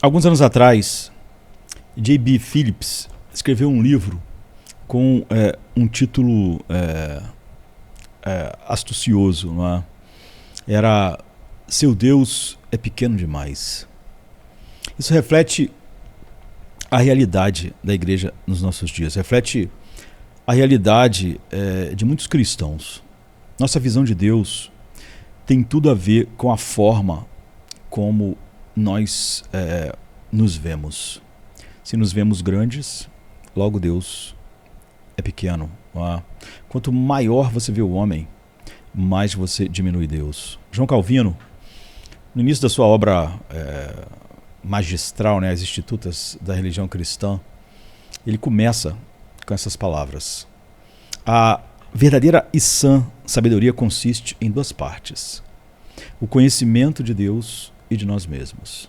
Alguns anos atrás, J.B. Phillips escreveu um livro com um título astucioso, não é? Era Seu Deus é Pequeno Demais. Isso reflete a realidade da igreja nos nossos dias, reflete a realidade de muitos cristãos. Nossa visão de Deus tem tudo a ver com a forma como nós nos vemos. Se nos vemos grandes, logo Deus é pequeno. Quanto maior você vê o homem, mais você diminui Deus. João Calvino, no início da sua obra magistral, As Institutas da Religião Cristã, ele começa com essas palavras: a verdadeira e sã sabedoria consiste em duas partes: o conhecimento de Deus e de nós mesmos.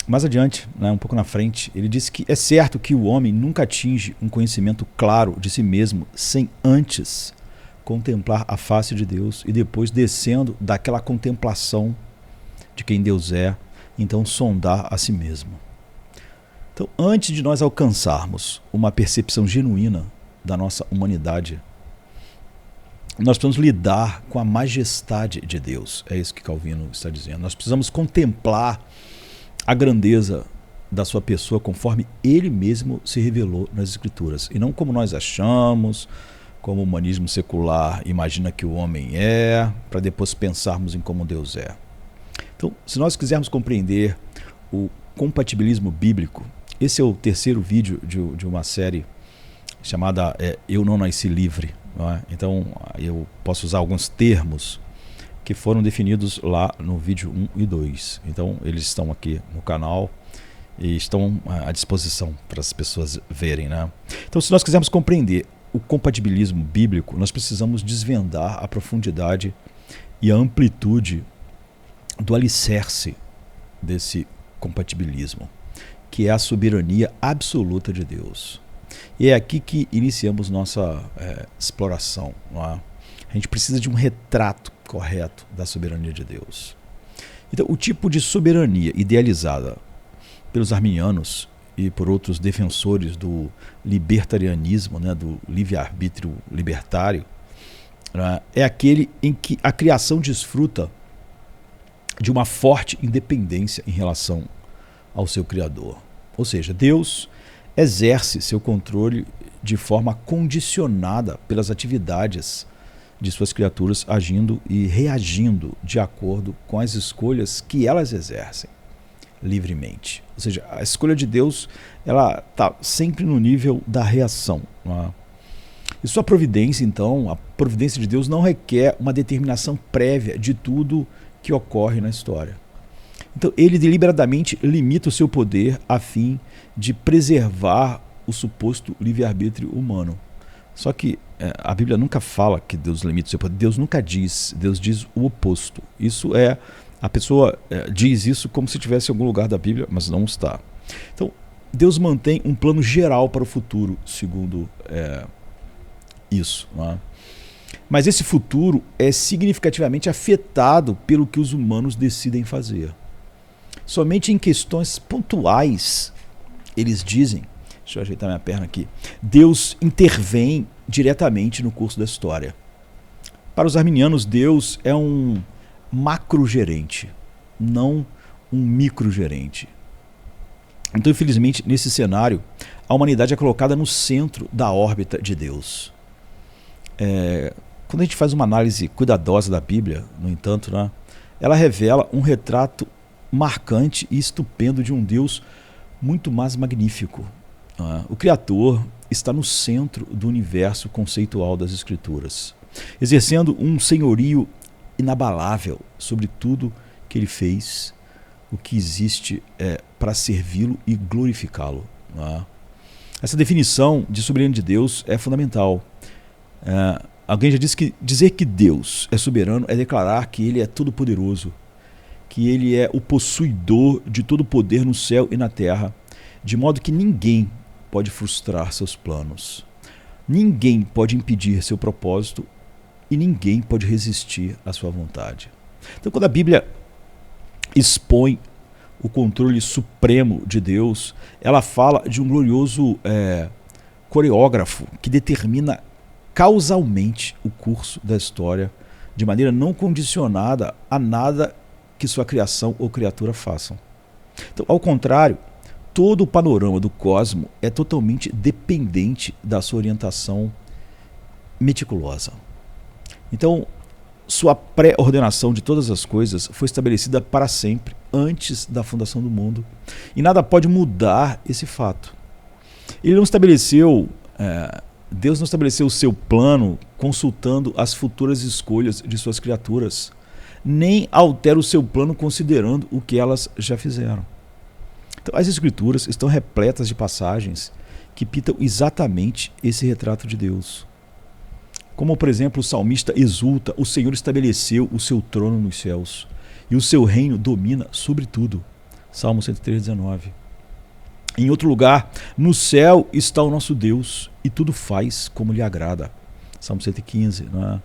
Mais adiante, um pouco na frente, ele diz que é certo que o homem nunca atinge um conhecimento claro de si mesmo sem antes contemplar a face de Deus e depois, descendo daquela contemplação de quem Deus é, então sondar a si mesmo. Então, antes de nós alcançarmos uma percepção genuína da nossa humanidade, nós precisamos lidar com a majestade de Deus. É isso que Calvino está dizendo. Nós precisamos contemplar a grandeza da sua pessoa conforme ele mesmo se revelou nas Escrituras, e não como nós achamos, como o humanismo secular imagina que o homem é, para depois pensarmos em como Deus é. Então, se nós quisermos compreender o compatibilismo bíblico, esse é o terceiro vídeo de uma série chamada Eu Não Nasci Livre. Não é? Então, eu posso usar alguns termos que foram definidos lá no vídeo 1 e 2. Então, eles estão aqui no canal e estão à disposição para as pessoas verem. Então, se nós quisermos compreender o compatibilismo bíblico, nós precisamos desvendar a profundidade e a amplitude do alicerce desse compatibilismo, que é a soberania absoluta de Deus. E é aqui que iniciamos nossa exploração. Não é? A gente precisa de um retrato correto da soberania de Deus. Então, o tipo de soberania idealizada pelos arminianos e por outros defensores do libertarianismo, do livre-arbítrio libertário, é aquele em que a criação desfruta de uma forte independência em relação ao seu Criador. Ou seja, Deus exerce seu controle de forma condicionada pelas atividades de suas criaturas, agindo e reagindo de acordo com as escolhas que elas exercem livremente. Ou seja, a escolha de Deus ela está sempre no nível da reação. E sua providência, então, a providência de Deus não requer uma determinação prévia de tudo que ocorre na história. Então, ele deliberadamente limita o seu poder a fim de preservar o suposto livre-arbítrio humano. Só que a Bíblia nunca fala que Deus limita o seu poder. Deus nunca diz. Deus diz o oposto. Isso a pessoa diz isso como se estivesse em algum lugar da Bíblia, mas não está. Então, Deus mantém um plano geral para o futuro, segundo isso. Mas esse futuro é significativamente afetado pelo que os humanos decidem fazer. Somente em questões pontuais, eles dizem, deixa eu ajeitar minha perna aqui, Deus intervém diretamente no curso da história. Para os arminianos, Deus é um macrogerente, não um microgerente. Então, infelizmente, nesse cenário, a humanidade é colocada no centro da órbita de Deus. Quando a gente faz uma análise cuidadosa da Bíblia, no entanto, ela revela um retrato marcante e estupendo de um Deus muito mais magnífico. O Criador está no centro do universo conceitual das Escrituras, exercendo um senhorio inabalável sobre tudo que ele fez, o que existe para servi-lo e glorificá-lo. Essa definição de soberania de Deus é fundamental. Alguém já disse que dizer que Deus é soberano é declarar que ele é todo-poderoso, que ele é o possuidor de todo poder no céu e na terra, de modo que ninguém pode frustrar seus planos, ninguém pode impedir seu propósito e ninguém pode resistir à sua vontade. Então, quando a Bíblia expõe o controle supremo de Deus, ela fala de um glorioso coreógrafo que determina causalmente o curso da história de maneira não condicionada a nada que sua criação ou criatura façam. Então, ao contrário, todo o panorama do cosmos é totalmente dependente da sua orientação meticulosa. Então, sua pré-ordenação de todas as coisas foi estabelecida para sempre, antes da fundação do mundo. E nada pode mudar esse fato. Deus não estabeleceu o seu plano consultando as futuras escolhas de suas criaturas, nem altera o seu plano considerando o que elas já fizeram. Então, as Escrituras estão repletas de passagens que pintam exatamente esse retrato de Deus. Como, por exemplo, o salmista exulta: o Senhor estabeleceu o seu trono nos céus, e o seu reino domina sobre tudo. Salmo 103:19. Em outro lugar: no céu está o nosso Deus, e tudo faz como lhe agrada. Salmo 115. Não é?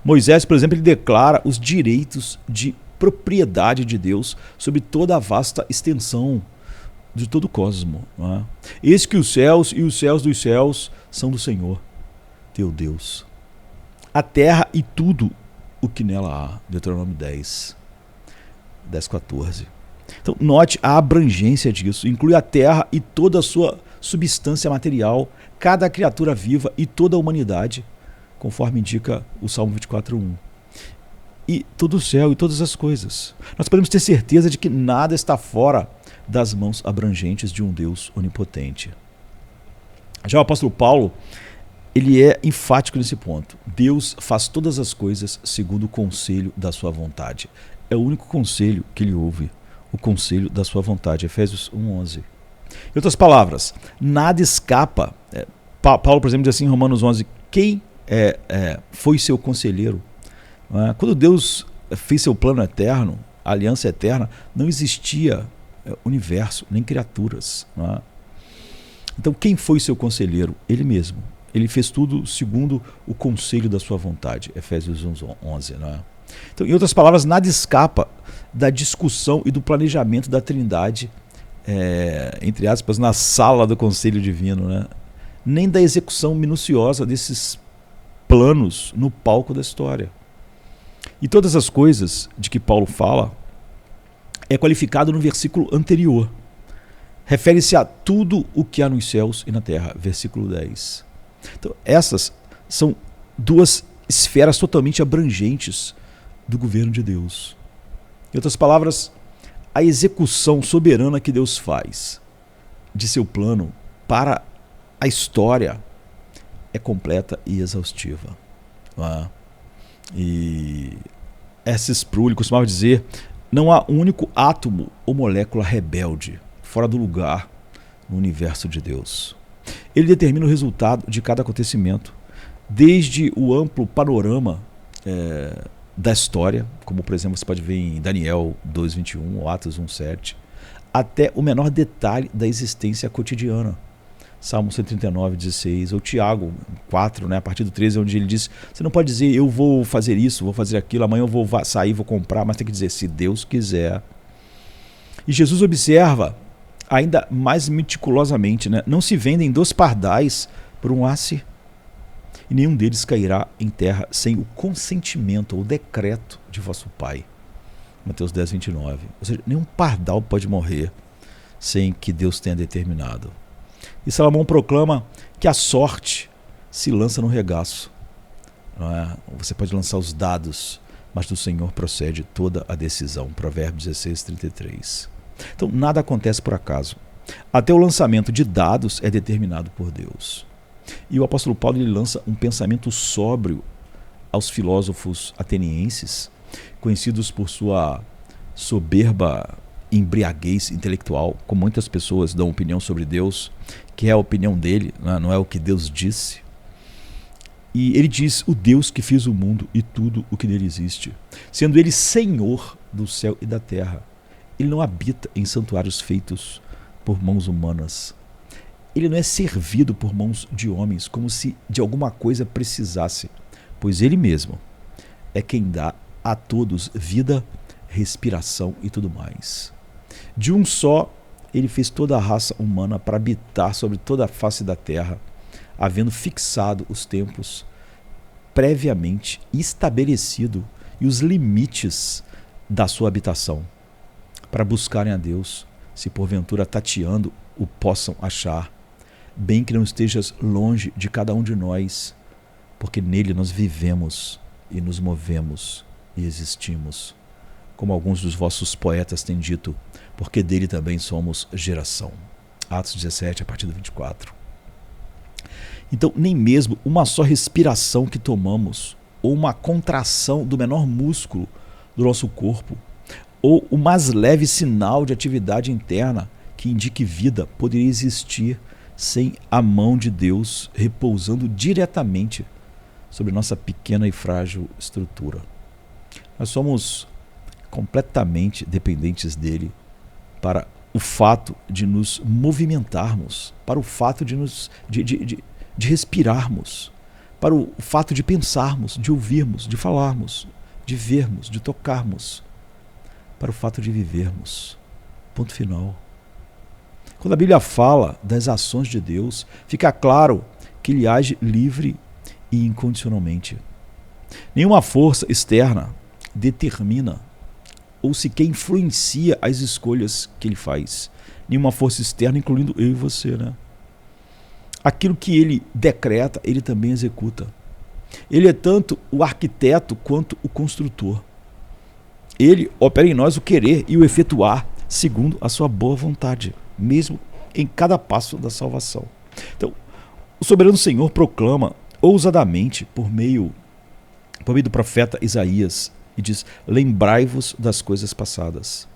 Moisés, por exemplo, ele declara os direitos de propriedade de Deus sobre toda a vasta extensão de todo o cosmos. Não é? Eis que os céus e os céus dos céus são do Senhor, teu Deus. A terra e tudo o que nela há. Deuteronômio 10:14. Então, note a abrangência disso. Inclui a terra e toda a sua substância material, cada criatura viva e toda a humanidade, conforme indica o Salmo 24:1. E todo o céu e todas as coisas. Nós podemos ter certeza de que nada está fora das mãos abrangentes de um Deus onipotente. Já o apóstolo Paulo, ele é enfático nesse ponto. Deus faz todas as coisas segundo o conselho da sua vontade. É o único conselho que ele ouve, o conselho da sua vontade. Efésios 1:11. Em outras palavras, nada escapa. Paulo, por exemplo, diz assim em Romanos 11: quem foi seu conselheiro? Quando Deus fez seu plano eterno, a aliança eterna, não existia universo, nem criaturas. Então, quem foi seu conselheiro? Ele mesmo. Ele fez tudo segundo o conselho da sua vontade. Efésios 1:11. Então, em outras palavras, nada escapa da discussão e do planejamento da Trindade, entre aspas, na sala do conselho divino, nem da execução minuciosa desses planos no palco da história. E todas as coisas de que Paulo fala é qualificado no versículo anterior. Refere-se a tudo o que há nos céus e na terra, versículo 10. Então, essas são duas esferas totalmente abrangentes do governo de Deus. Em outras palavras, a execução soberana que Deus faz de seu plano para a história é completa e exaustiva. E S. Sproul costumava dizer: não há um único átomo ou molécula rebelde fora do lugar no universo de Deus. Ele determina o resultado de cada acontecimento, desde o amplo panorama da história, como por exemplo você pode ver em Daniel 2:21 ou Atos 1:7, até o menor detalhe da existência cotidiana. Salmo 139:16, ou Tiago 4, a partir do 13, onde ele diz: você não pode dizer eu vou fazer isso, vou fazer aquilo, amanhã eu vou sair, vou comprar, mas tem que dizer se Deus quiser. E Jesus observa ainda mais meticulosamente, não se vendem 2 pardais por um asse, e nenhum deles cairá em terra sem o consentimento ou decreto de vosso Pai. Mateus 10:29. Ou seja, nenhum pardal pode morrer sem que Deus tenha determinado. E Salomão proclama que a sorte se lança no regaço. Você pode lançar os dados, mas do Senhor procede toda a decisão. Provérbios 16:33. Então, nada acontece por acaso. Até o lançamento de dados é determinado por Deus. E o apóstolo Paulo ele lança um pensamento sóbrio aos filósofos atenienses, conhecidos por sua soberba embriaguez intelectual, como muitas pessoas dão opinião sobre Deus, que é a opinião dele, não é o que Deus disse. E ele diz: o Deus que fez o mundo e tudo o que nele existe, sendo ele Senhor do céu e da terra. Ele não habita em santuários feitos por mãos humanas. Ele não é servido por mãos de homens, como se de alguma coisa precisasse, pois ele mesmo é quem dá a todos vida, respiração e tudo mais. De um só, ele fez toda a raça humana para habitar sobre toda a face da terra, havendo fixado os tempos previamente estabelecido e os limites da sua habitação, para buscarem a Deus, se porventura tateando o possam achar, bem que não estejas longe de cada um de nós, porque nele nós vivemos e nos movemos e existimos, como alguns dos vossos poetas têm dito, porque dele também somos geração. Atos 17, a partir do 24. Então, nem mesmo uma só respiração que tomamos, ou uma contração do menor músculo do nosso corpo, ou o mais leve sinal de atividade interna que indique vida poderia existir sem a mão de Deus repousando diretamente sobre nossa pequena e frágil estrutura. Nós somos completamente dependentes dele para o fato de nos movimentarmos, para o fato de respirarmos, para o fato de pensarmos, de ouvirmos, de falarmos, de vermos, de tocarmos, para o fato de vivermos. Ponto final. Quando a Bíblia fala das ações de Deus, fica claro que ele age livre e incondicionalmente. Nenhuma força externa determina ou sequer influencia as escolhas que ele faz. Nenhuma força externa, incluindo eu e você, né? Aquilo que ele decreta, ele também executa. Ele é tanto o arquiteto quanto o construtor. Ele opera em nós o querer e o efetuar segundo a sua boa vontade, mesmo em cada passo da salvação. Então, o soberano Senhor proclama ousadamente por meio do profeta Isaías e diz: lembrai-vos das coisas passadas,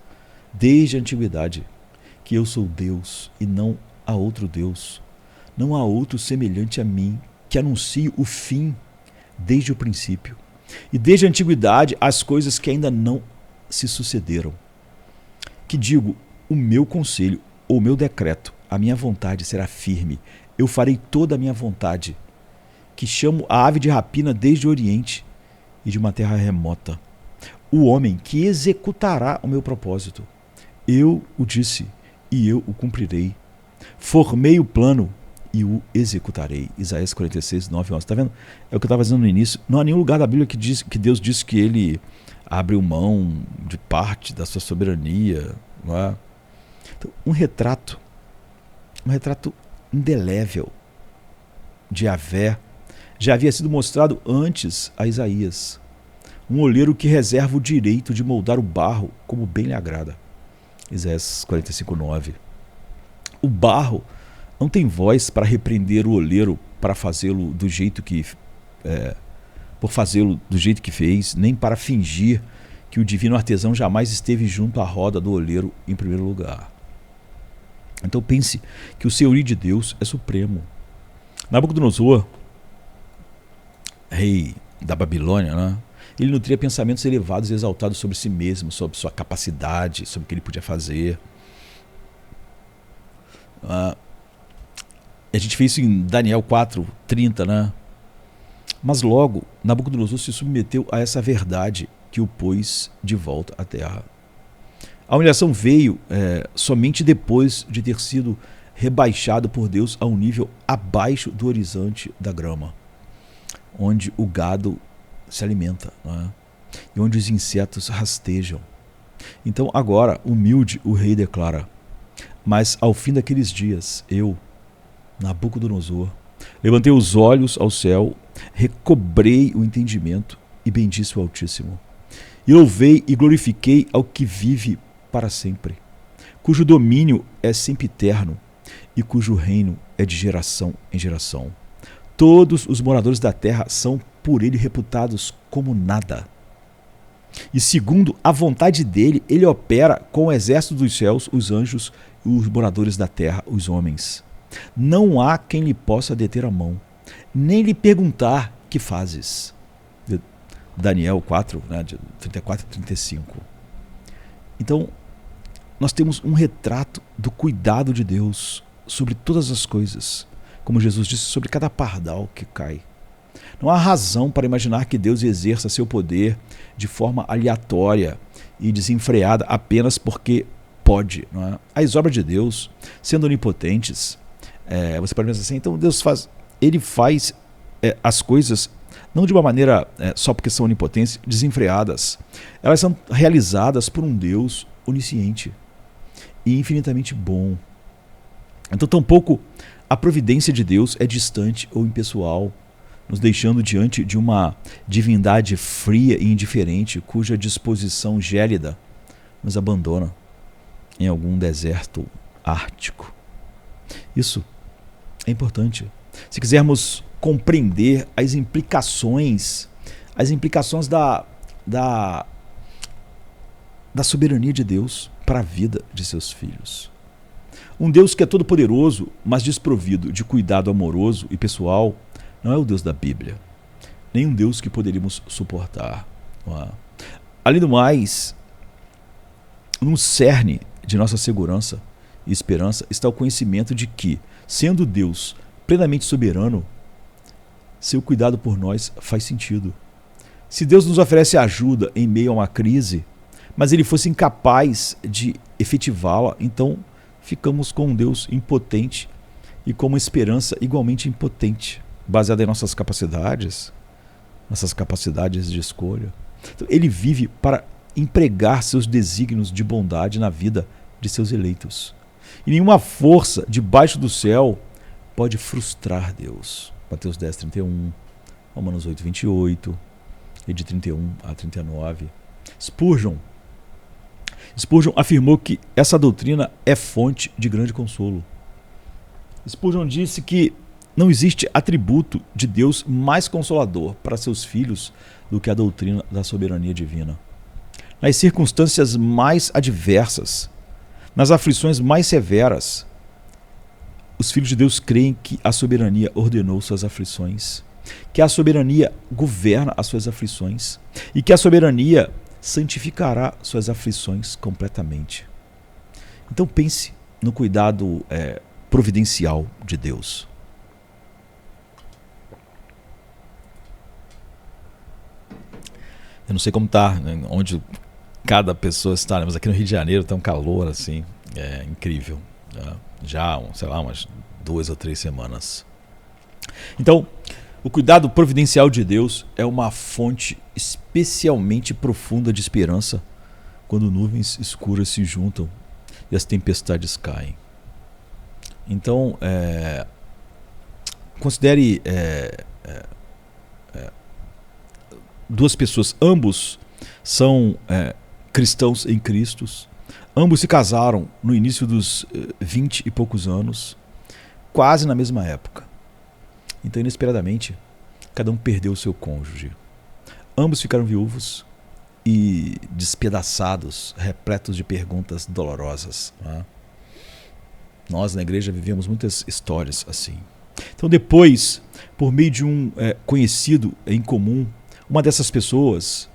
desde a antiguidade, que eu sou Deus e não há outro Deus. Não há outro semelhante a mim, que anuncie o fim desde o princípio. E desde a antiguidade as coisas que ainda não se sucederam. Que digo, o meu conselho, ou o meu decreto, a minha vontade será firme. Eu farei toda a minha vontade. Que chamo a ave de rapina desde o Oriente e de uma terra remota. O homem que executará o meu propósito. Eu o disse e eu o cumprirei. Formei o plano e o executarei. Isaías 46, 9 e 11. Está vendo? É o que eu estava dizendo no início. Não há nenhum lugar da Bíblia que Deus disse que ele abriu mão de parte da sua soberania. Não é? Então, um retrato indelével de Yahvé já havia sido mostrado antes a Isaías. Um olheiro que reserva o direito de moldar o barro como bem lhe agrada. Isaías 45, 9. O barro não tem voz para repreender o olheiro para fazê-lo do jeito que fez, nem para fingir que o divino artesão jamais esteve junto à roda do olheiro em primeiro lugar. Então pense que o senhorio de Deus é supremo. Nabucodonosor, rei da Babilônia, né? Ele nutria pensamentos elevados e exaltados sobre si mesmo, sobre sua capacidade, sobre o que ele podia fazer. A gente fez isso em Daniel 4:30, né? Mas logo, Nabucodonosor se submeteu a essa verdade que o pôs de volta à terra. A humilhação veio somente depois de ter sido rebaixado por Deus a um nível abaixo do horizonte da grama, onde o gado se alimenta, né? E onde os insetos rastejam. Então agora, humilde, o rei declara: mas ao fim daqueles dias, eu, Nabucodonosor, levantei os olhos ao céu, recobrei o entendimento e bendisse o Altíssimo. E louvei e glorifiquei ao que vive para sempre, cujo domínio é sempre eterno e cujo reino é de geração em geração. Todos os moradores da terra são por ele reputados como nada. E segundo a vontade dele, ele opera com o exército dos céus, os anjos e os moradores da terra, os homens. Não há quem lhe possa deter a mão, nem lhe perguntar: que fazes? Daniel 4, né, de 34 e 35. Então, nós temos um retrato do cuidado de Deus sobre todas as coisas, como Jesus disse, sobre cada pardal que cai. Não há razão para imaginar que Deus exerça seu poder de forma aleatória e desenfreada apenas porque pode. Não é? As obras de Deus, sendo onipotentes, você pode pensar assim, então Deus faz, ele faz as coisas não de uma maneira só porque são onipotentes, desenfreadas. Elas são realizadas por um Deus onisciente e infinitamente bom. Então, tampouco a providência de Deus é distante ou impessoal, nos deixando diante de uma divindade fria e indiferente, cuja disposição gélida nos abandona em algum deserto ártico. Isso é importante. Se quisermos compreender as implicações da soberania de Deus para a vida de seus filhos. Um Deus que é todo poderoso, mas desprovido de cuidado amoroso e pessoal, não é o Deus da Bíblia, nem um Deus que poderíamos suportar. Além do mais, no cerne de nossa segurança e esperança está o conhecimento de que, sendo Deus plenamente soberano, seu cuidado por nós faz sentido. Se Deus nos oferece ajuda em meio a uma crise, mas ele fosse incapaz de efetivá-la, então ficamos com um Deus impotente e com uma esperança igualmente impotente, baseada em nossas capacidades de escolha. Então, ele vive para empregar seus desígnios de bondade na vida de seus eleitos. E nenhuma força debaixo do céu pode frustrar Deus. Mateus 10, 31, Romanos 8, 28, e de 31 a 39. Spurgeon afirmou que essa doutrina é fonte de grande consolo. Spurgeon disse que não existe atributo de Deus mais consolador para seus filhos do que a doutrina da soberania divina. Nas circunstâncias mais adversas, nas aflições mais severas, os filhos de Deus creem que a soberania ordenou suas aflições, que a soberania governa as suas aflições e que a soberania santificará suas aflições completamente. Então pense no cuidado providencial de Deus. Eu não sei como está, onde cada pessoa está, mas aqui no Rio de Janeiro está um calor assim, incrível. Já, sei lá, umas 2 ou 3 semanas. Então, o cuidado providencial de Deus é uma fonte especialmente profunda de esperança quando nuvens escuras se juntam e as tempestades caem. Então, considere duas pessoas, ambos são cristãos em Cristo, ambos se casaram no início dos 20 e poucos anos, quase na mesma época. Então, inesperadamente, cada um perdeu o seu cônjuge. Ambos ficaram viúvos e despedaçados, repletos de perguntas dolorosas. Né? Nós, na igreja, vivemos muitas histórias assim. Então, depois, por meio de um conhecido em comum, uma dessas pessoas,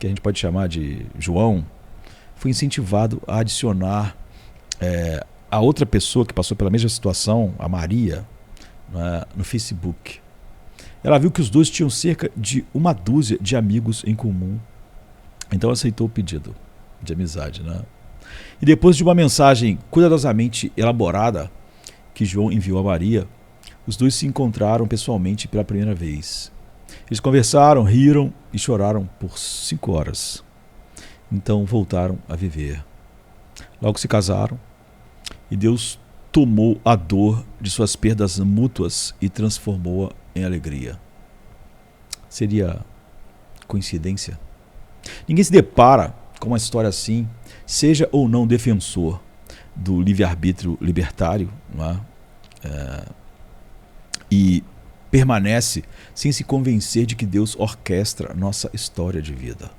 que a gente pode chamar de João, foi incentivado a adicionar a outra pessoa que passou pela mesma situação, a Maria, no Facebook. Ela viu que os dois tinham cerca de 1 dúzia de amigos em comum. Então aceitou o pedido de amizade. Né? E depois de uma mensagem cuidadosamente elaborada que João enviou a Maria, os dois se encontraram pessoalmente pela primeira vez. Eles conversaram, riram e choraram por 5 horas. Então voltaram a viver. Logo se casaram e Deus tomou a dor de suas perdas mútuas e transformou-a em alegria. Seria coincidência? Ninguém se depara com uma história assim, seja ou não defensor do livre-arbítrio libertário, não é? E permanece sem se convencer de que Deus orquestra nossa história de vida.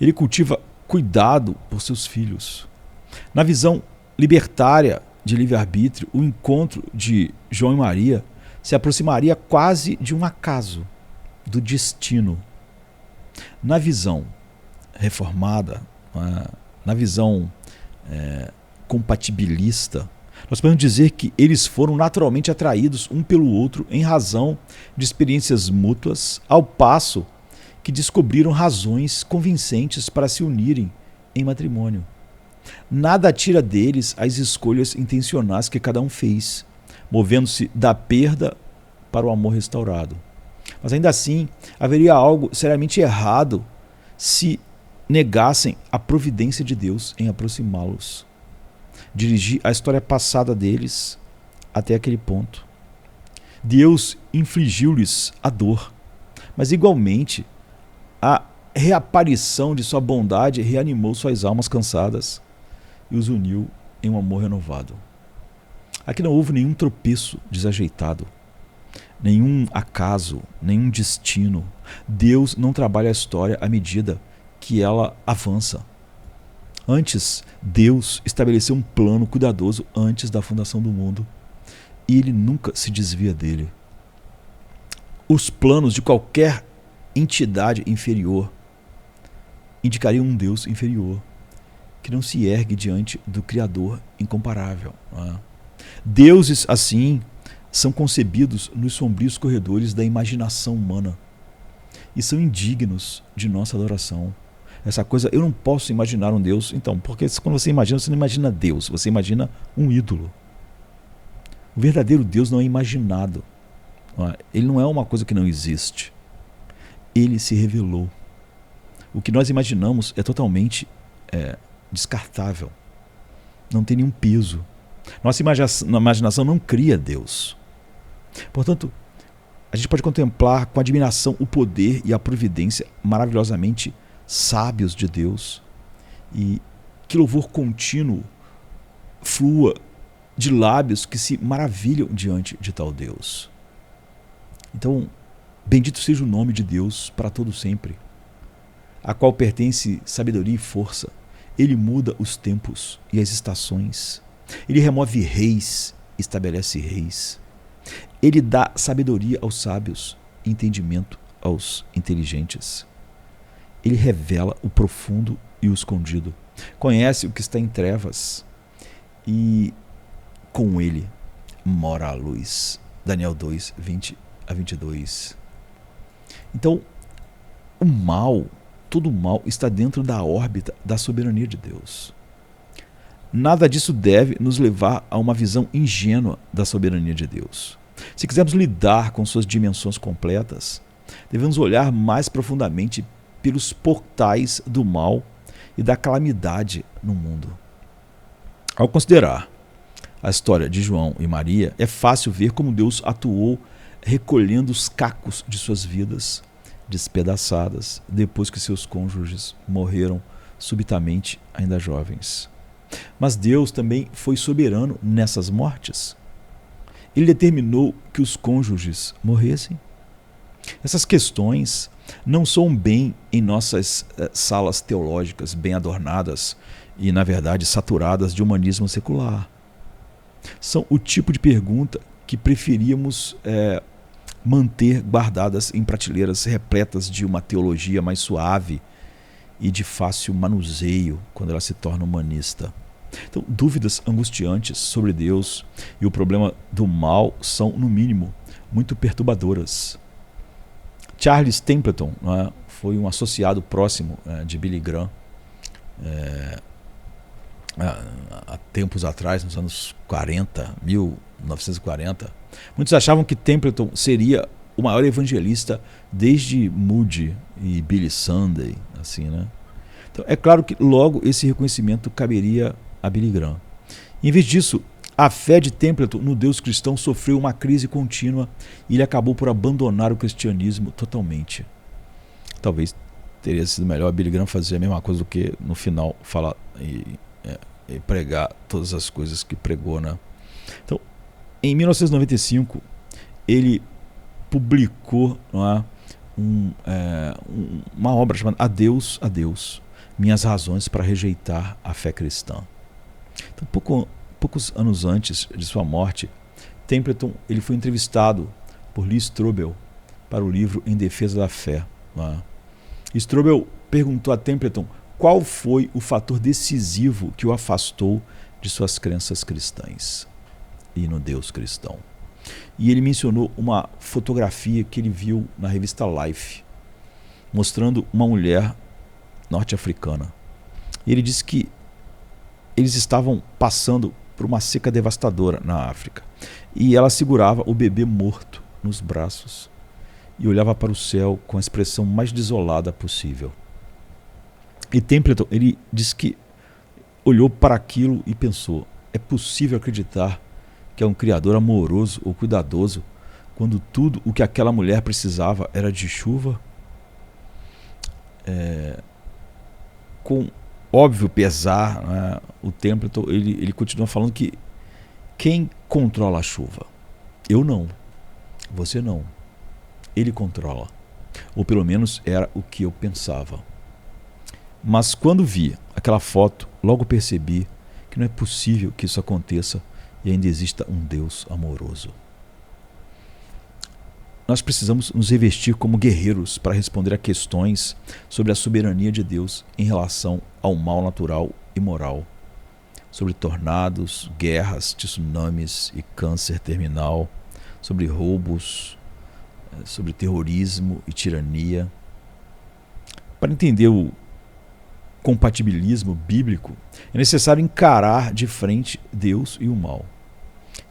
Ele cultiva cuidado por seus filhos. Na visão libertária de livre-arbítrio, o encontro de João e Maria se aproximaria quase de um acaso, do destino. Na visão reformada, na visão compatibilista, nós podemos dizer que eles foram naturalmente atraídos um pelo outro em razão de experiências mútuas, ao passo que descobriram razões convincentes para se unirem em matrimônio. Nada tira deles as escolhas intencionais que cada um fez, movendo-se da perda para o amor restaurado. Mas ainda assim, haveria algo seriamente errado se negassem a providência de Deus em aproximá-los, dirigir a história passada deles até aquele ponto. Deus infligiu-lhes a dor, mas igualmente a reaparição de sua bondade reanimou suas almas cansadas e os uniu em um amor renovado. Aqui não houve nenhum tropeço desajeitado, nenhum acaso, nenhum destino. Deus não trabalha a história à medida que ela avança. Antes, Deus estabeleceu um plano cuidadoso antes da fundação do mundo e ele nunca se desvia dele. Os planos de qualquer entidade inferior indicariam um Deus inferior, que não se ergue diante do Criador incomparável. Deuses assim são concebidos nos sombrios corredores da imaginação humana e são indignos de nossa adoração. Essa coisa, eu não posso imaginar um Deus, então, porque quando você não imagina Deus, você imagina um ídolo. O verdadeiro Deus não é imaginado. Ele não é uma coisa que não existe. Ele se revelou. O que nós imaginamos é totalmente descartável. Não tem nenhum peso. Nossa imaginação não cria Deus. Portanto, a gente pode contemplar com admiração o poder e a providência maravilhosamente sábios de Deus, e que louvor contínuo flua de lábios que se maravilham diante de tal Deus. Então, bendito seja o nome de Deus para todo sempre, a qual pertence sabedoria e força. Ele muda os tempos e as estações. Ele remove reis, estabelece reis. Ele dá sabedoria aos sábios, entendimento aos inteligentes. Ele revela o profundo e o escondido. Conhece o que está em trevas e com ele mora a luz. Daniel 2, 20 a 22. Então, o mal, todo o mal está dentro da órbita da soberania de Deus. Nada disso deve nos levar a uma visão ingênua da soberania de Deus. Se quisermos lidar com suas dimensões completas, devemos olhar mais profundamente pelos portais do mal e da calamidade no mundo. Ao considerar a história de João e Maria, é fácil ver como Deus atuou recolhendo os cacos de suas vidas despedaçadas depois que seus cônjuges morreram subitamente, ainda jovens. Mas Deus também foi soberano nessas mortes. Ele determinou que os cônjuges morressem. Essas questões não soam bem em nossas salas teológicas bem adornadas e, na verdade, saturadas de humanismo secular. São o tipo de pergunta que preferíamos manter guardadas em prateleiras repletas de uma teologia mais suave e de fácil manuseio quando ela se torna humanista. Então, dúvidas angustiantes sobre Deus e o problema do mal são, no mínimo, muito perturbadoras. Charles Templeton, foi um associado próximo de Billy Graham há tempos atrás, nos anos 40, 1940. Muitos achavam que Templeton seria o maior evangelista desde Moody e Billy Sunday. Assim, né? Então, é claro que logo esse reconhecimento caberia a Billy Graham. Em vez disso, a fé de Templeton no Deus cristão sofreu uma crise contínua e ele acabou por abandonar o cristianismo totalmente. Talvez teria sido melhor Billy Graham fazer a mesma coisa do que no final falar e pregar todas as coisas que pregou, né? Então, em 1995, ele publicou uma obra chamada Adeus, Adeus, Minhas Razões para Rejeitar a Fé Cristã. Então, poucos anos antes de sua morte, Templeton ele foi entrevistado por Lee Strobel para o livro Em Defesa da Fé. Strobel perguntou a Templeton qual foi o fator decisivo que o afastou de suas crenças cristãs e no Deus cristão. E ele mencionou uma fotografia que ele viu na revista Life, mostrando uma mulher norte-africana. E ele disse que eles estavam passando por uma seca devastadora na África. E ela segurava o bebê morto nos braços e olhava para o céu com a expressão mais desolada possível. E Templeton, ele disse que olhou para aquilo e pensou: é possível acreditar que é um criador amoroso ou cuidadoso quando tudo o que aquela mulher precisava era de chuva? Com óbvio pesar, né, o Templeton ele continua falando que quem controla a chuva? Eu não, você não. Ele controla. Ou pelo menos era o que eu pensava. Mas quando vi aquela foto, logo percebi que não é possível que isso aconteça e ainda exista um Deus amoroso. Nós precisamos nos revestir como guerreiros para responder a questões sobre a soberania de Deus em relação ao mal natural e moral, sobre tornados, guerras, tsunamis e câncer terminal, sobre roubos, sobre terrorismo e tirania. Para entender o compatibilismo bíblico, é necessário encarar de frente Deus e o mal.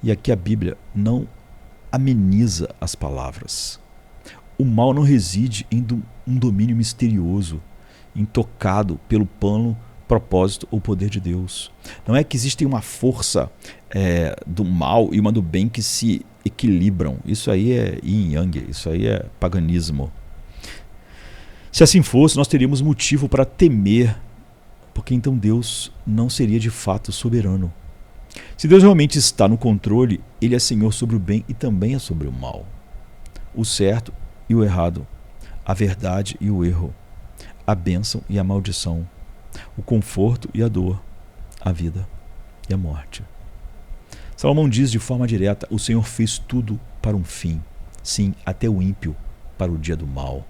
E aqui a Bíblia não ameniza as palavras. O mal não reside em um domínio misterioso, intocado pelo plano, propósito ou poder de Deus. Não é que existe uma força do mal e uma do bem que se equilibram. Isso aí é yin yang, isso aí é paganismo. Se assim fosse, nós teríamos motivo para temer, porque então Deus não seria de fato soberano. Se Deus realmente está no controle, Ele é Senhor sobre o bem e também é sobre o mal. O certo e o errado, a verdade e o erro, a bênção e a maldição, o conforto e a dor, a vida e a morte. Salomão diz de forma direta: o Senhor fez tudo para um fim, sim, até o ímpio para o dia do mal.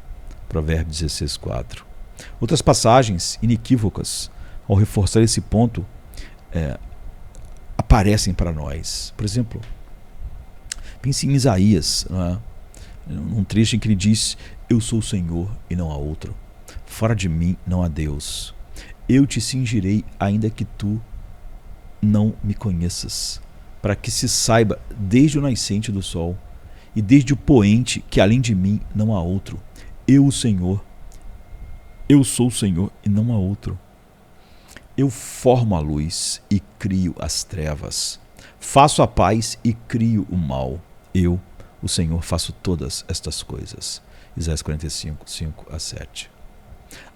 Provérbios 16:4. Outras passagens inequívocas, ao reforçar esse ponto, aparecem para nós. Por exemplo, pense em Isaías, né? Num trecho em que ele diz: eu sou o Senhor e não há outro, fora de mim não há Deus, eu te cingirei ainda que tu não me conheças, para que se saiba desde o nascente do sol e desde o poente que além de mim não há outro, eu o Senhor, eu sou o Senhor e não há outro. Eu formo a luz e crio as trevas. Faço a paz e crio o mal. Eu, o Senhor, faço todas estas coisas. Isaías 45, 5-7.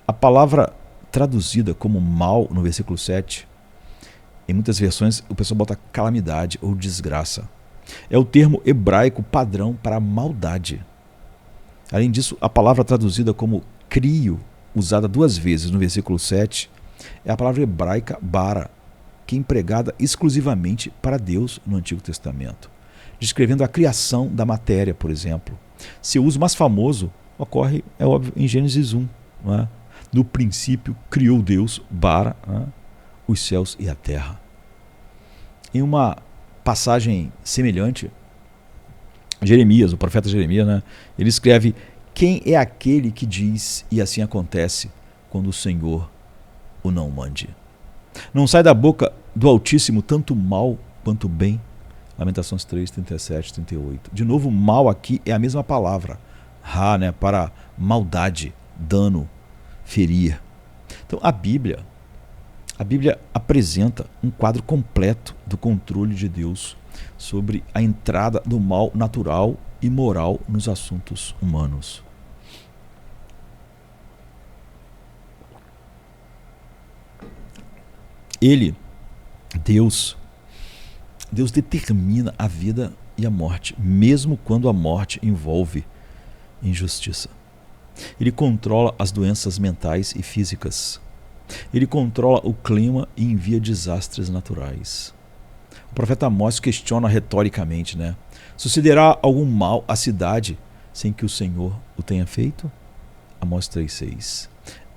A palavra traduzida como mal no versículo 7, em muitas versões o pessoal bota calamidade ou desgraça. É o termo hebraico padrão para maldade. Além disso, a palavra traduzida como crio, usada 2 vezes no versículo 7, é a palavra hebraica bara, que é empregada exclusivamente para Deus no Antigo Testamento, descrevendo a criação da matéria, por exemplo. Seu uso mais famoso ocorre, é óbvio, em Gênesis 1. Não é? No princípio criou Deus, bara, os céus e a terra. Em uma passagem semelhante, Jeremias, o profeta Jeremias, né, ele escreve: quem é aquele que diz e assim acontece quando o Senhor o não mande? Não sai da boca do Altíssimo tanto mal quanto bem. Lamentações 3, 37, 38. De novo, mal aqui é a mesma palavra, ra, né, para maldade, dano, ferir. Então a Bíblia apresenta um quadro completo do controle de Deus sobre a entrada do mal natural e moral nos assuntos humanos. Deus determina a vida e a morte, mesmo quando a morte envolve injustiça. Ele controla as doenças mentais e físicas. Ele controla o clima e envia desastres naturais. O profeta Amós questiona retoricamente, né? Sucederá algum mal à cidade sem que o Senhor o tenha feito? Amós 3,6.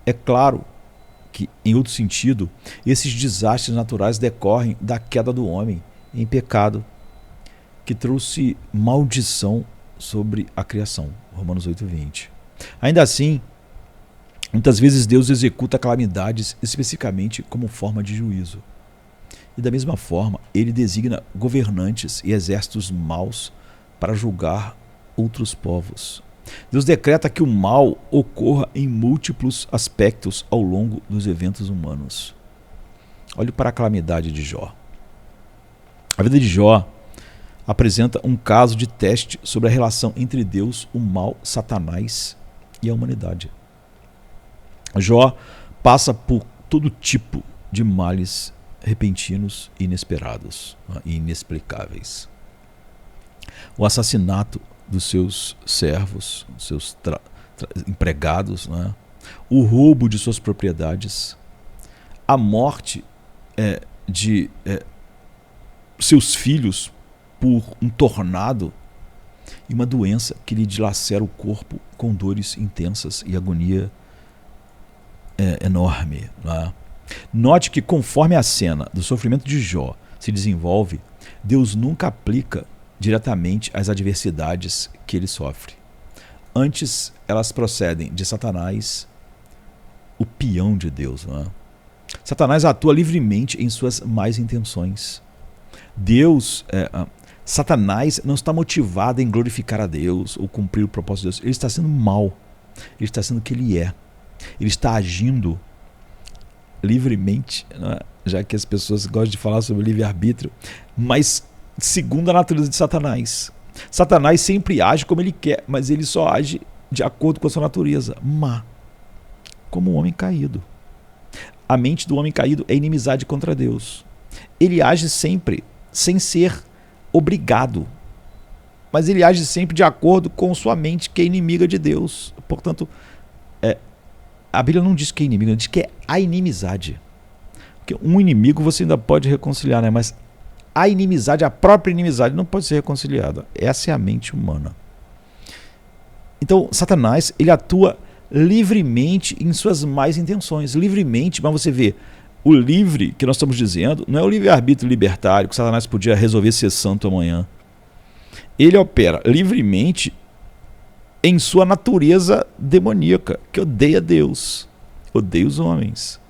É claro que, em outro sentido, esses desastres naturais decorrem da queda do homem em pecado, que trouxe maldição sobre a criação. Romanos 8,20. Ainda assim, muitas vezes Deus executa calamidades especificamente como forma de juízo. E da mesma forma, ele designa governantes e exércitos maus para julgar outros povos. Deus decreta que o mal ocorra em múltiplos aspectos ao longo dos eventos humanos. Olhe para a calamidade de Jó. A vida de Jó apresenta um caso de teste sobre a relação entre Deus, o mal, Satanás e a humanidade. Jó passa por todo tipo de males repentinos, inesperados e inexplicáveis. O assassinato dos seus servos, dos seus empregados, né? O roubo de suas propriedades, a morte de seus filhos por um tornado e uma doença que lhe dilacera o corpo com dores intensas e agonia enorme. Né? Note que conforme a cena do sofrimento de Jó se desenvolve, Deus nunca aplica diretamente as adversidades que ele sofre. Antes, elas procedem de Satanás, o peão de Deus. Não é? Satanás atua livremente em suas más intenções. Satanás não está motivado em glorificar a Deus ou cumprir o propósito de Deus. Ele está sendo mau. Ele está sendo o que ele é. Ele está agindo livremente, não é? Já que as pessoas gostam de falar sobre livre-arbítrio, mas segundo a natureza de Satanás. Satanás sempre age como ele quer, mas ele só age de acordo com a sua natureza má, como um homem caído. A mente do homem caído é inimizade contra Deus. Ele age sempre sem ser obrigado, mas ele age sempre de acordo com sua mente, que é inimiga de Deus. Portanto, a Bíblia não diz que é inimigo, ela diz que é a inimizade. Porque um inimigo você ainda pode reconciliar, né? Mas a inimizade, a própria inimizade, não pode ser reconciliada. Essa é a mente humana. Então, Satanás, ele atua livremente em suas más intenções. Livremente, mas você vê, o livre que nós estamos dizendo não é o livre-arbítrio libertário, que Satanás podia resolver ser santo amanhã. Ele opera livremente em sua natureza demoníaca, que odeia Deus, odeia os homens.